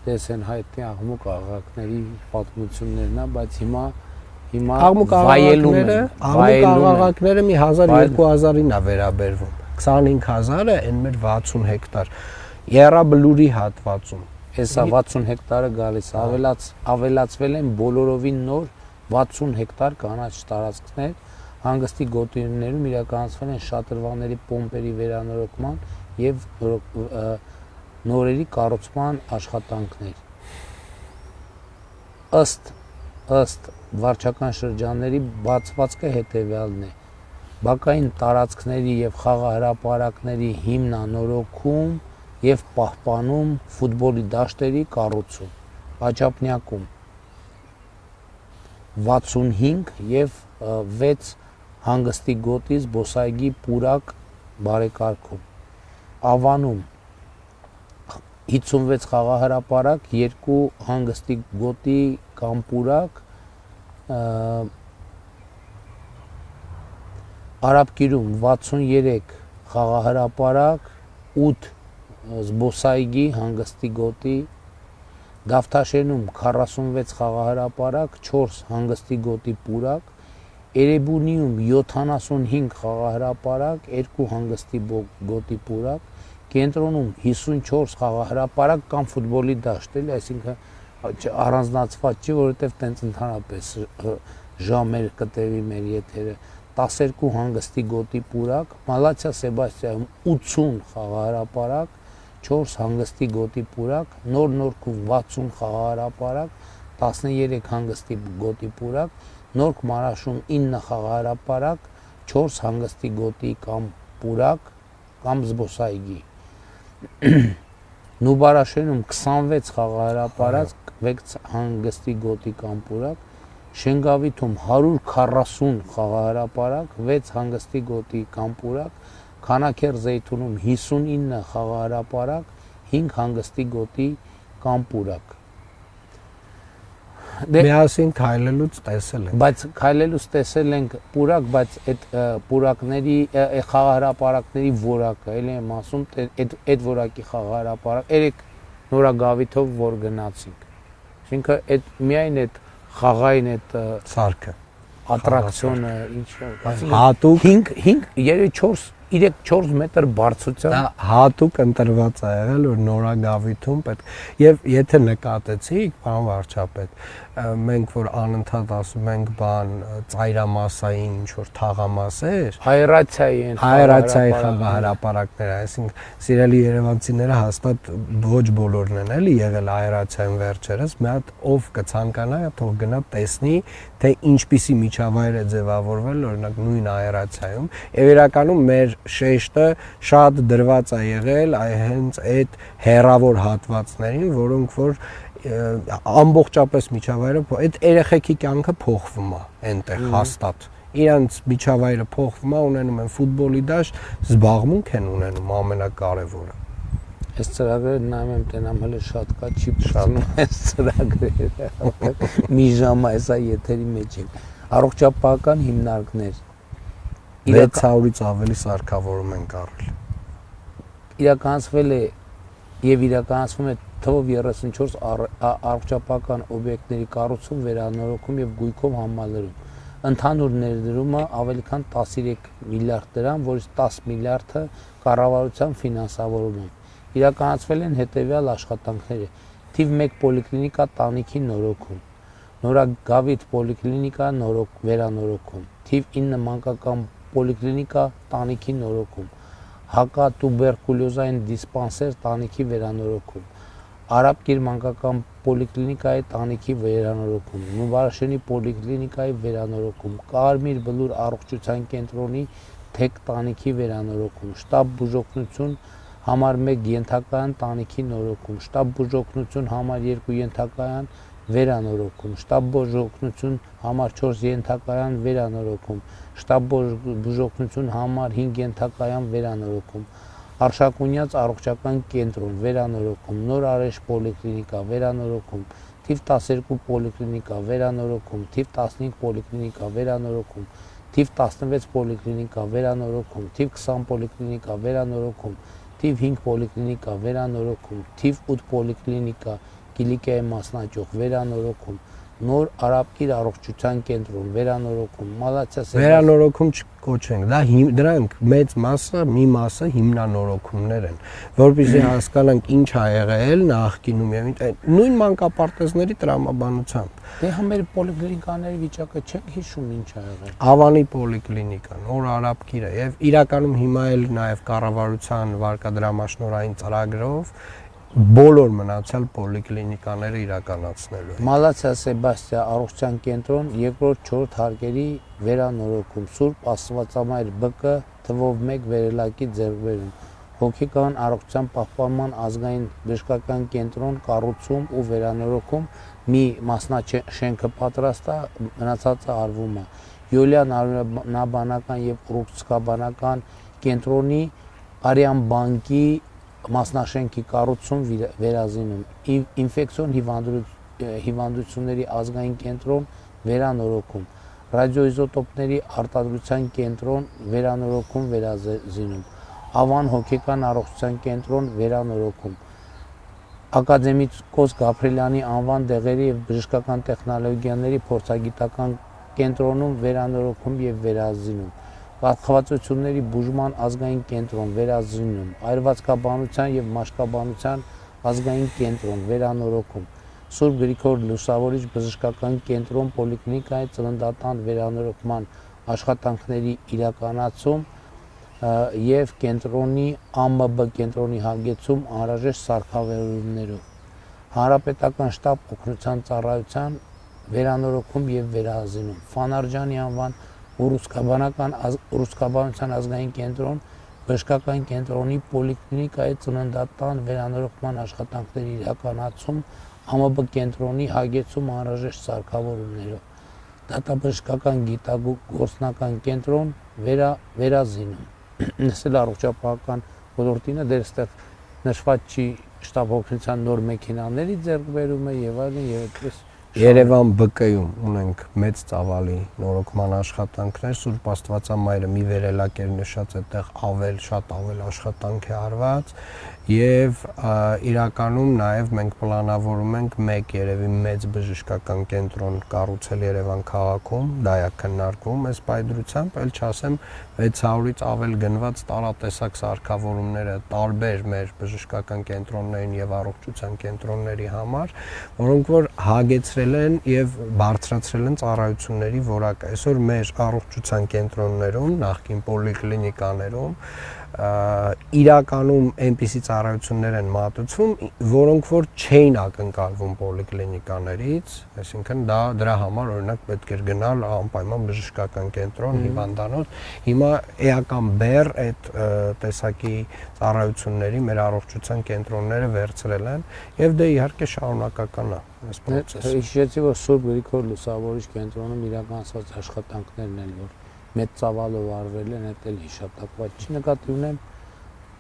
դες են հայտնի աղմուկ աղաղակների պատմություններն է, բայց հիմա աղմուկ աղաղակները մի 1000-2000-ին է վերաբերվում, 25000-ը այն մեր 60 հեկտար Եռաբլուրի հատվածում, հեսա 60 հեկտարը գալիս, ավելացվել են բոլորովին նոր 60 հեկտար կանաչ տարածքներ, հանգստի գոտիներում իրականացվել են շատրվանների պոմպերի վերանորոգման եւ նորերի կառուցման աշխատանքներ։ Ըստ վարչական շրջանների բացվածքը հետեւյալն է. բակային տարածքների եւ խաղահրապարակների հիմնանորոգում եւ պահպանում, ֆուտբոլի դաշտերի կառուցում, Աչափնյակում 65 եւ 6 հանգստի գոտի զբոսայգի պուրակ բարեկարգում, Ավանում 56 խաղահրապարակ, 2 հանգստի գոտի կամ պուրակ, Արաբկիրում 63 խաղահրապարակ, 8 զբոսայգի հանգստի գոտի, Դավթաշենում 46 խաղահրապարակ, 4 հանգստի գոտի պուրակ, Էրեբունիում 75 խաղահրապարակ, 2 հանգստի գոտի պուրակ, Կենտրոնում 54 խաղահրապարակ կամ ֆուտբոլի դաշտ, էլի, այսինքն առանձնացված չի, որովհետև տենց ընդհանրապես ժամեր կտևի մեր եթերը, 12 հանգստի գոտի պուրակ, Մալացիա Սեբաստիայում 80 խաղահրապարակ, 4 հանգստի գոտի պուրակ, Նոր Նորքում 60 խաղահրապարակ, 13 հանգստի գոտի պուրակ, Նորք Մարաշում 9 խաղահրապարակ, 4 հանգստի գոտի կամ պուրակ կամ զբոսայգի, Նուբարաշենում 26 խաղահրապարակ, 6 հանգստի գոտի կամ պուրակ, Շենգավիթում 140 խաղահրապարակ, 6 հանգստի գոտի կամ պուրակ, Քանաքեռ Զեյթունում 59 խաղահրապարակ, 5 հանգստի գոտի կամ պուրակ։ Միասին քայլելուց տեսել ենք։ Բայց քայլելուց տեսել ենք պուրակ, բայց այդ պուրակների խաղահրապարակների որակը, էլի եմ ասում, այդ որակի խաղահրապարակ, երեք նորագավիթով որ գնացինք։ Այսինքն այդ միայն այդ խաղային այդ սարքը, ատրակցիոնը, ինչ հատուկ 3-4 մետր բարձրությամբ դա հատուկ ընտրված է եղել, որ նորագավիթում պետք եւ եթե նկատեցիք, պարոն վարչապետ, մենք որ անընդհատ ասում ենք բան ծայրամասային ինչ որ թաղամասեր, հայրացիայի խաղահրապարակներ, այսինքն սիրելի երևանցիները հաստատ ոչ բոլորն են էլի եղել հայրացիայում վերջերս, մի հատ ով կցանկանա, թող գնա տեսնի, թե ինչպիսի միջավայր է ձևավորվել, օրինակ նույն հայրացիայում, եւ իրականում մեր շեշտը շատ դրված է եղել հենց այդ հերավոր հատվածներին, որոնք որ ամբողջապես միջավայրը այդ երեխեքի կյանքը փոխվում է այնտեղ հաստատ իրանց միջավայրը փոխվում է, ունենում են ֆուտբոլի դաշտ, զբաղմունք են ունենում ամենակարևորը։ Այս ծրագրերը նայում եմ տենամ հələ շատ կա, չի փոխանում այս ծրագրերը։ Մի ժամ այսա եթերի մեջ է։ Առողջապահական հիմնարկներ 600-ից ավելի սարքավորում են առել։ Իրականացվել է եւ իրականացվում է թվով 34 առողջապահական օբյեկտների կառուցում, վերանորոգում եւ գույքով համալրում։ Ընդհանուր ներդրումը ավելի քան 13 միլիարդ դրամ, որից 10 միլիարդը կառավարության ֆինանսավորումով։ Իրականացվել են հետեւյալ աշխատանքները. թիվ 1 պոլիկլինիկա տանիքի նորոգում, Նորագավիթ պոլիկլինիկա վերանորոգում, թիվ 9 մանկական պոլիկլինիկա տանիքի նորոգում, հակատուբերկուլոզային դիսպանսեր տանիքի վերանորոգում, Արաբկիր մանկական պոլիկլինիկայի տանիքի վերանորոգում, Նուբարաշենի պոլիկլինիկայի վերանորոգում, Կարմիր Բլուր առողջության կենտրոնի թեք տանիքի վերանորոգում, շտաբ բուժօգնություն համար 1 ենթակայան տանիքի նորոգում, շտաբ բուժօգնություն համար 2 ենթակայան վերանորոգում, շտաբ բուժօգնություն համար 4 ենթակայան վերանորոգում, շտաբ բուժօգնություն համար 5 ենթակայան վերանորոգում, Արշակունյաց առողջական կենտրոն վերանորոգում, Նոր Արեշ պոլիկլինիկա վերանորոգում, թիվ 12 պոլիկլինիկա վերանորոգում, թիվ 15 պոլիկլինիկա վերանորոգում, թիվ 16 պոլիկլինիկա վերանորոգում, թիվ 20 պոլիկլինիկա վերանորոգում, թիվ 5 պոլիկլինիկա վերանորոգում, թիվ 8 պոլիկլինիկա Կիլիկիայի մասնաճյուղ վերանորոգում, Նոր Արաբկիր առողջության կենտրոն վերանորոգում, Մալացիա վերանորոգում չկոչենք, դա դրանք մեծ մասը, մի մասը հիմնանորոգումներ են, որպեսզի հասկանանք ինչ ա եղել նախկինում եւ նույն մանկապարտեզների տրամաբանությամբ։ Դե մեր պոլիկլինիկաների վիճակը չեք հիշում ինչ ա եղել։ Ավանի պոլիկլինիկա, Նոր Արաբկիրը եւ իրականում հիմա էլ նաեւ կառավարության վարկադրամաշնորհային ծրագրով բոլոր մնացյալ պոլիկլինիկաները իրականացնելու են։ Մալացիա Սեբաստիա առողջության կենտրոն երկրորդ 4 հարկերի վերանորոգում, Սուրբ Աստվածամայր ԲԿ թվով 1 վերելակի ձեռքբերում, Հոգեկան առողջության պահպանման ազգային բժշկական կենտրոն կառուցում ու վերանորոգում, մի մասնաշենքը պատրաստ է, մնացածը արվում է, Յուլիան անաբանական եւ ռուսկաբանական կենտրոնի Արիան բանկի մասնաշենքի կառուցում վերազինում, ինֆեկցիոն հիվանդությունների ազգային կենտրոն վերանորոգում, ռադիոիզոտոպների արտադրության կենտրոն վերանորոգում վերազինում, Ավան հոգեկան առողջության կենտրոն վերանորոգում, Ակադեմիկոս Գաբրիելյանի անվան դեղերի եւ բժշկական տեխնոլոգիաների փորձագիտական կենտրոնում վերանորոգում եւ վերազինում, Կաթվածությունների բուժման ազգային կենտրոն վերազինում, Այրվածքաբանության եւ մաշկաբանության ազգային կենտրոն վերանորոգում, Սուրբ Գրիգոր Լուսավորիչ բժշկական կենտրոն պոլիկլինիկայի ծննդատան վերանորոգման աշխատանքների իրականացում եւ կենտրոնի ԱՄԲ կենտրոնի հագեցում անհրաժեշտ սարքավորումներով, Հանրապետական շտաբ օգնության ծառայության վերանորոգում եւ վերազինում, Ֆանարջյանի անվան Ռուսկաբանության ազգային կենտրոն բժշկական կենտրոնի պոլիկլինիկայի ծննդատան վերանորոգման աշխատանքների իրականացում ԱՄԲ կենտրոնի հագեցում անհրաժեշտ սարքավորումներով, Դատաբժշկական գիտագործնական կենտրոն վերազինում, Նսել առողջապահական ոլորտինը դեր ստեղ նշված չի շտաբ օգնության նոր մեքենաների ձեռքբերումը եւ այլն եւ այդպես Երևան ԲԿ-ում ունենք մեծ ծավալի նորոգման աշխատանքներ, Սուրբ Աստվածամայրը մի վերելակ էր նշած, այդտեղ շատ ավել աշխատանք է արված եւ իրականում նաեւ մենք պլանավորում ենք մեկ երևի մեծ բժշկական կենտրոն կառուցել Երևան քաղաքում, դա է քննարկվում այս պայծրությամբ, ել չասեմ 600-ից ավել գնված տարատեսակ սարքավորումները տարբեր մեր բժշկական կենտրոններին եւ առողջության կենտրոնների համար, որոնք որ հագեցրել են եւ բարձրացրել են ծառայությունների որակը։ Այսօր մեր առողջության կենտրոններում, նախկին պոլիկլինիկաներում իրականում այնպիսի ծառայություններ են մատուցվում, որոնք որ չէին ակնկալվում պոլիկլինիկաներից, այսինքն դրա համար օրինակ պետք էր գնալ անպայման բժշկական կենտրոն, հիվանդանոց։ Հիմա էական բեռ այդ տեսակի ծառայությունների մեր առողջության կենտրոնները վերցրել են եւ դե իհարկե շարունակական է այս process-ը։ Հիշեցի, որ Սուրբ Գրիգոր Լուսավորիչ կենտրոնում իրականացված աշխատանքներն են, որ մեծ ծավալով արվել են, դա էլ հիշատակված չի, նկատի ունեմ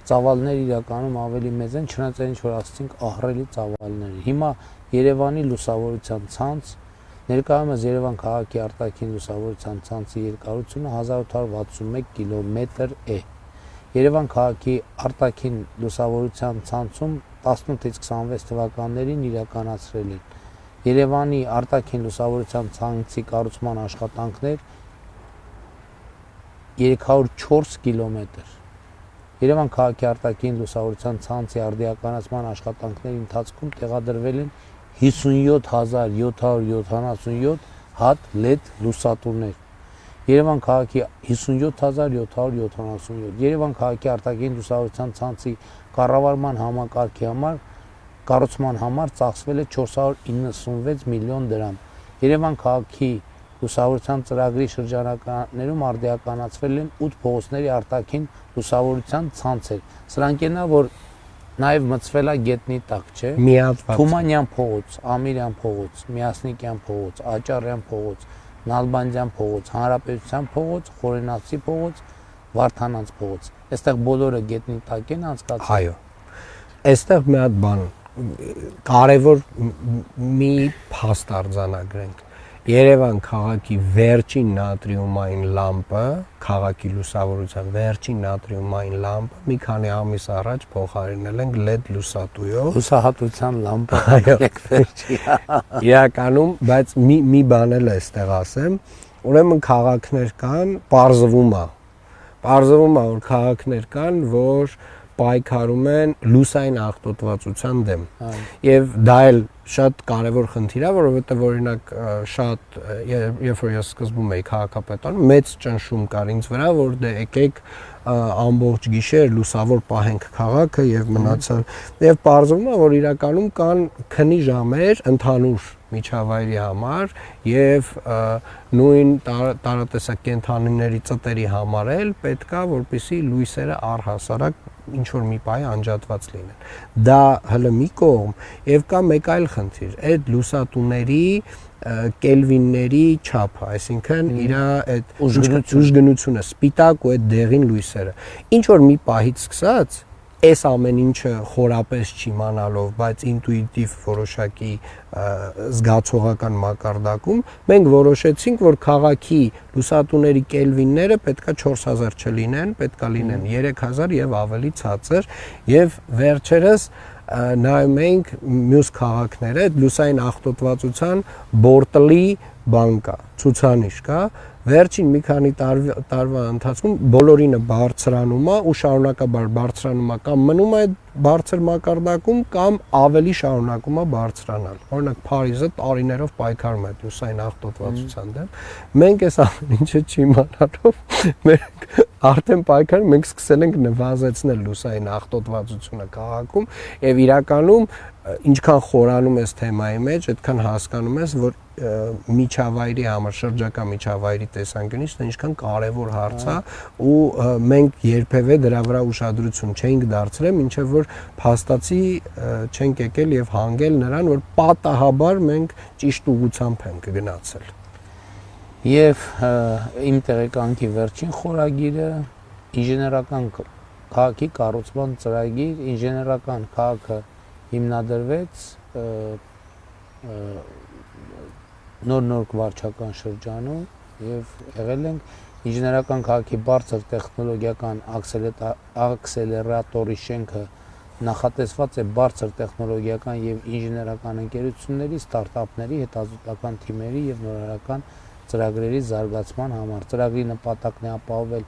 ծավալները իրականում ավելի մեծ են, չնայած այն ինչ որ ասացինք ահռելի ծավալներ։ Հիմա Երևանի լուսավորության ցանց, ներկայումս Երևան քաղաքի արտաքին լուսավորության ցանցի երկարությունը 1861 կիլոմետր է։ Երևան քաղաքի արտաքին լուսավորության ցանցում 18-ից 26 թվականներին իրականացրել են Երևանի արտաքին լուսավորության ցանցի կառուցման աշխատանքներ 304 կիլոմետր։ Երևան քաղաքի արտաքին լուսավորության ցանցի արդիականացման աշխատանքների ընթացքում տեղադրվել են 57777 հատ LED լուսատուներ։ Երևան քաղաքի 57777 Երևան քաղաքի արտաքին լուսավորության ցանցի կառավարման համակարգի համար կառուցման համար ծախսվել է 496 միլիոն դրամ։ Երևան քաղաքի լուսավորության ծրագրի շրջանակներում արդիականացվել են 8 փողոցների արտաքին լուսավորության ցանցեր։ Սրանք են որ նաև մցվել է գետնի տակ, չէ՞։ Միատված։ Թումանյան փողոց, Ամիրյան փողոց, Միասնիկյան փողոց, Աճարյան փողոց, Նալբանդյան փողոց, Հանրապետության փողոց, Խորենացի փողոց, Վարդանանց փողոց։ Այստեղ բոլորը գետնի տակ են անցկացել։ Այո։ Այստեղ մի հատ բան կարևոր մի փաստ արձանագրենք։ Երևան քաղաքի վերջին նատրիումային լամպը, քաղաքի լուսավորության վերջին նատրիումային լամպը մի քանի ամիս առաջ փոխարինել ենք LED լուսատույով։ Հուսահատության լամպը վերջի։ Իրականում, բայց մի բան էլ էստեղ ասեմ, ուրեմն քաղաքներ կան, պարզվում է, որ քաղաքներ կան, որ պայքարում են լուսային աղտոտվածության դեմ։ Եվ դա էլ շատ կարևոր խնդիր է, որովհետև օրինակ շատ երբ որ ես սկզբում էի քաղաքապետարանում, մեծ ճնշում կար ինձ վրա, որ դե եկեք ամբողջ գիշեր լուսավոր պահենք քաղաքը եւ մնացել։ Եվ պարզվում է, որ իրականում կան քնի ժամեր ընդհանուր միջավայրի համար եւ նույն տարատեսակ կենդանիների ծտերի համար էլ պետքա որպեսի լույսերը առհասարակ ինչ որ մի պահի անջատված լինեն։ Դա հələ մի կողմ եւ կա մեկ այլ խնդիր, այդ լուսատուների կելվինների չափը, այսինքն իր այդ ուժգնությունը, սպիտակ ու այդ դեղին լույսերը։ Ինչ որ մի պահից սկսած այս ամեն ինչը խորապես չիմանալով, բայց ինտուիտիվ որոշակի զգացողական մակարդակում մենք որոշեցինք, որ քաղաքի լուսատուների կելվինները պետքա 4000 չլինեն, պետքա լինեն 3000 եւ ավելի ցածր, եւ վերջերս նայում ենք մյուս քաղաքները, այդ լուսային աղտոտվածության բորտլի բան կա, ցուցանիշ կա, վերջին մի քանի տարվա ընթացքում բոլորինը բարձրանում է ու շարունակաբար բարձրանում է կամ մնում է բարձր մակարդակում կամ ավելի շարունակում է բարձրանալ։ Օրինակ Փարիզը տարիներով պայքարում է լուսային աղտոտվածության դեմ։ Մենք այս ամեն ինչը չիմանալով մենք արդեն պայքարում, մենք սկսել ենք նվազեցնել լուսային աղտոտվածությունը քաղաքում եւ իրականում ինչքան խորանում ես թեմայի մեջ, այդքան հասկանում ես, որ միջավայրի համար, շրջակա միջավայրի տեսանկյունից դա ինչքան կարևոր հարց է ու մենք երբևէ դրա վրա ուշադրություն չենք դարձրել, մինչև որ փաստացի չենք եկել եւ հանգել նրան, որ պատահաբար մենք ճիշտ ուղղությամբ ենք գնացել։ Եվ իմ տեղեկանքի վերջին խորագիրը ինժեներական քաղաքի կառուցման ծրագիր, ինժեներական քաղաքը հիմնադրվեց նոր վարչական շրջանում եւ եղել ենք ինժեներական քաղաքի բարձր տեխնոլոգիական աքսելերատորի շենքը նախատեսված է բարձր տեխնոլոգիական եւ ինժեներական ընկերությունների, ստարտափների, հետազոտական թիմերի եւ նորարարական ծրագրերի զարգացման համար։ Ծրագրի նպատակն է ապահովել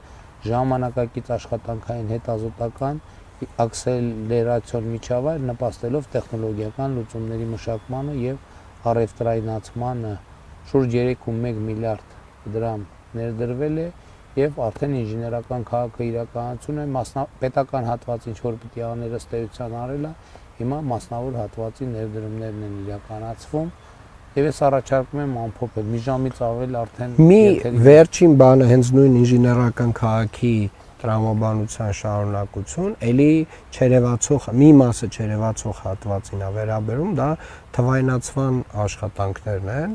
ժամանակակից աշխատանքային հետազոտական աքսելերացիոն միջավայր, նպաստելով տեխնոլոգիական լուծումների մշակմանը եւ առևտրայնացմանը։ Շուրջ 3.1 միլիարդ դրամ ներդրվել է եւ արդեն ինժեներական քաղաքը իրականացում է պետական հատվածի ինչ որ պիտի աներ ըստ էության արել է, հիմա մասնավոր հատվածի ներդրումներն են իրականացվում եւ ես առաջարկում եմ ամփոփել մի ժամից ավել արդեն մի վերջին բանը հենց նույն ինժեներական քաղաքի տրամաբանության շարունակություն, էլի չերևացող մի մասը չերևացող հատվածին է վերաբերում, դա թվայնացման աշխատանքներն են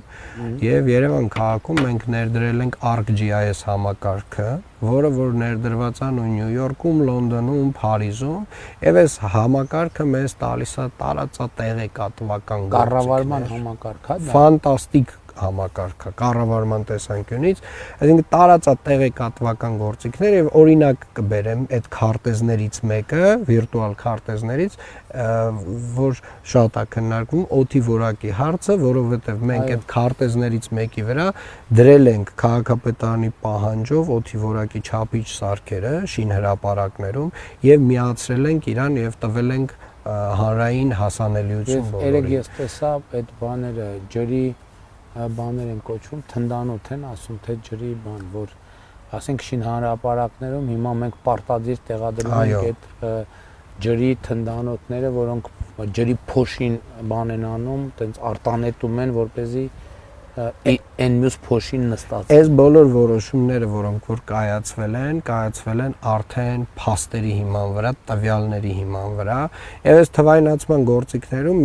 եւ Երևան քաղաքում մենք ներդրել ենք ArcGIS համակարգը, որը որ ներդրված է Նյու Յորքում, Լոնդոնում, Փարիզում, եւ այս համակարգը մեզ տալիս է տարածատեղեկատվական կառավարման համակարգ է, ֆանտաստիկ համակարգ է կառավարման տեսանկյունից, այսինքն տարածատեղեկատվական գործիքներ եւ օրինակ կբերեմ այդ քարտեզներից մեկը, վիրտուալ քարտեզներից, որ շատ է քննարկվում օդի որակի հարցը, որովհետեւ մենք այդ քարտեզներից մեկի վրա դրել ենք քաղաքապետարանի պահանջով օդի որակի չափիչ սարքերը շինհրապարակներում եւ միացրել ենք իրան եւ տվել ենք հանրային հասանելիություն բոլորին։ Երեք ես տեսա այդ բաները ջրի բաներ են կոչվում, թնդանոթ են ասում, թե ջրի բան, որ ասենք շինհրապարակներում հիմա մենք պարտադիր տեղադրում ենք այդ ջրի թնդանոթները, որոնք ջրի փոշին բան են անում, տենց արտանետում են, որպեսզի այն մյուս փոշին նստած։ Այս բոլոր որոշումները, որոնք որ կայացվել են արդեն փաստերի հիման վրա, տվյալների հիման վրա, եւ այս թվայնացման գործիքներում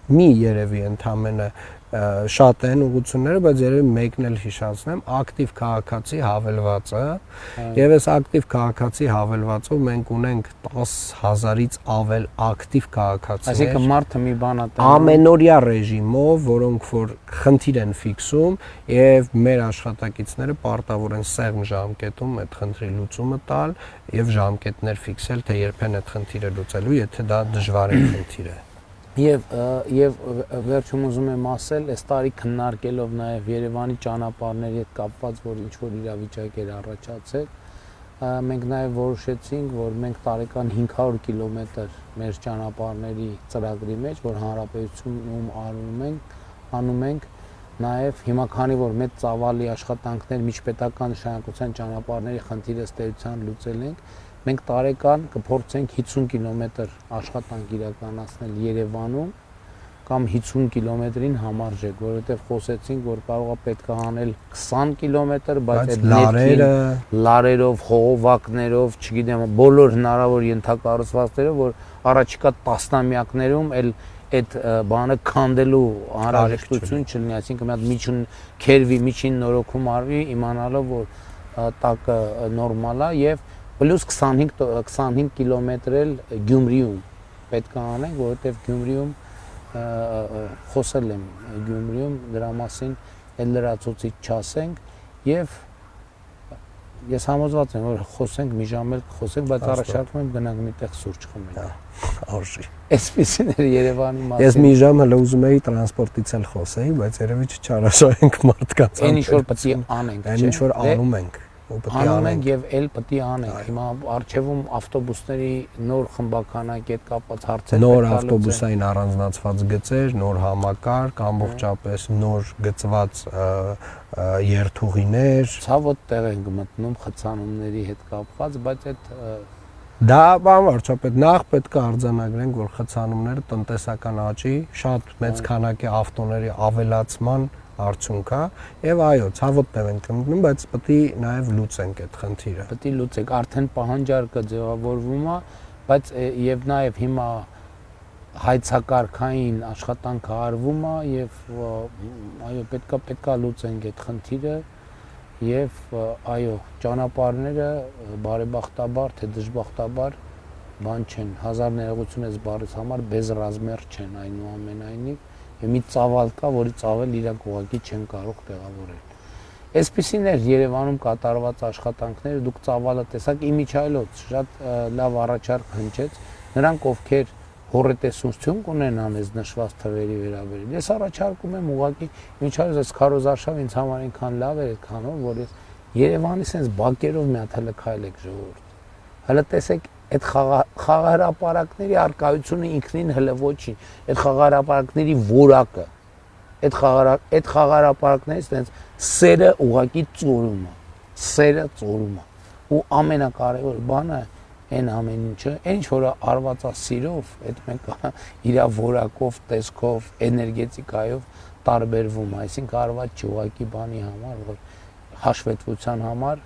մի երևի ընդամենը շատ են ուղղությունները, բայց երևի մեկն էլ հիշացնեմ, ակտիվ քաղաքացի հավելվածը, եւ այս ակտիվ քաղաքացի հավելվածով մենք ունենք 10,000-ից ավել ակտիվ քաղաքացիներ։ Այսինքն մարդը մի բան է տանում ամենօրյա ռեժիմով, որոնք որ խնդիր են ֆիքսում եւ մեր աշխատակիցները պարտավոր են սեղմ ժամկետում այդ խնդրի լուծումը տալ եւ ժամկետներ ֆիքսել, թե երբեն այդ խնդիրը լուծելու, եթե դա դժվարին խնդիր է։ Եվ վերջում ուզում եմ ասել, այս տարի քննարկելով նաև Երևանի ճանապարհների հետ կապված, որ ինչ որ իրավիճակ էր առաջացել, մենք նաև որոշեցինք, որ մենք տարեկան 500 կիլոմետր մեր ճանապարհների ծրագրի մեջ, որ հանրապետությունում անում ենք, նաև հիմա քանի որ մեծ ծավալի աշխատանքներ միջպետական նշանակության ճանապարհների խնդիրը ստերության լուծել ենք, մենք տարեկան կփորձենք 50 կիլոմետր աշխատանք իրականացնել Երևանում կամ 50 կիլոմետրին համարժեք, որովհետև խոսեցինք, որ կարողա պետք է անել 20 կիլոմետր, բայց այդ լարերով, խողովակներով, չգիտեմ, բոլոր հնարավոր ենթակառուցվածքներով, որ առաջիկա տասնամյակներում այդ բանը քանդելու անհրաժեշտություն չլինի, այսինքն մի հատ միջին քերվի, միջին նորոգում արվի, իմանալով, որ տակը նորմալ է եւ Պլյուս 25 կիլոմետր էլ Գյումրիում պետք է անենք, որովհետև Գյումրիում խոսել եմ Գյումրիում դրա մասին էլ լրացուցիչ չասենք եւ ես համոզված եմ, որ խոսենք մի ժամ էլ խոսենք, բայց առաջարկում եմ գնանք միտեղ սուրճ խմենք։ Արժի։ Այսպեսին էր Երևանի մասին։ Ես մի ժամ հələ ուզում էի տրանսպորտից էլ խոսեի, բայց երևի չարաշահենք մարդկանց։ Այն ինչ որ պետք է անենք, այն ինչ որ անում ենք։ Անում ենք եւ էլ պետք է անենք։ Հիմա արխիվում ավտոբուսների նոր խմբականակի հետ կապված հարցեր նոր ավտոբուսային առանձնացված գծեր, նոր համակարգ, ամբողջապես նոր գծված երթուղիներ։ Ցավոտ տեղ ենք մտնում խցանումների հետ կապված, բայց այդ դա բան վարչապետ նախ պետք է արձանագրենք, որ խցանումները տնտեսական աճի, շատ մեծ քանակի ավտոների ավելացման արդյունք է եւ այո, ցավոտ ենք մտնում, բայց պետք է նաեւ լուծենք այդ խնդիրը։ Պետք է լուծենք, արդեն պահանջարկը ձևավորվում է, բայց եւ նաեւ հիմա հայցակարգային աշխատանքը արվում է եւ այո, պետքա լուծենք այդ խնդիրը եւ այո, ճանապարհները բարեբախտաբար թե դժբախտաբար բան չեն, հազար ներողություն ես բարիս համար բեզրազմեր չեն այնուամենայնիվ եւ մի ծավալ կա, որի ծավել իրանք ուղղակի չեն կարող տեղավորել։ Այսպիսին էր Երևանում կատարված աշխատանքները, դուք ծավալը տեսաք, իմիջայլոց շատ լավ առաջարկ հնչեց, նրանք ովքեր հորետեսություն կունենան այս նշված թվերի վերաբերյալ։ Ես առաջարկում եմ ուղղակի իմիջայլոց այս քարոզարշավ ինձ համար այնքան լավ էր այդքանով, որ ես Երևանի sense բակերով մի հատ հələ քայլեք ժողովուրդ։ Հələ տեսեք այդ խաղահրապարակների արկայությունը ինքնին հələ ոչինչ, այդ խաղահրապարակների որակը, այդ խաղահրապարակներից տենց սերը ուղակի ծորում է, սերը ծորում է, ու ամենակարևոր բանը այն ամեն ինչը, այն ինչ որ արված է սիրով, այդ մեկը իր որակով, տեսքով, էներգետիկայով տարբերվում է, այսինքն արված չի ուղակի բանի համար, որ հաշվետվության համար,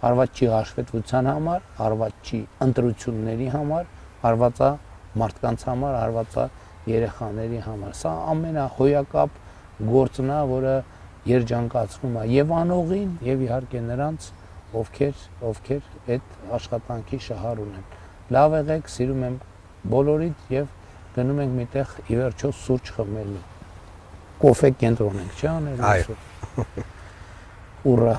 արված չի հաշվետվության համար, արված չի ընտրությունների համար, արված է մարդկանց համար, արված է երեխաների համար։ Սա ամենահոյակապ գործն է, որը երջանկացնում է եւ անողին, եւ իհարկե նրանց, ովքեր այդ աշխատանքի շահառ ունեն։ Լավ եղեք, սիրում եմ բոլորիդ եւ գնում ենք միտեղ ի վերջո սուրճ խմելու։ Կոֆե կենտրոն ենք, չի անել։ Այո։ Ուրա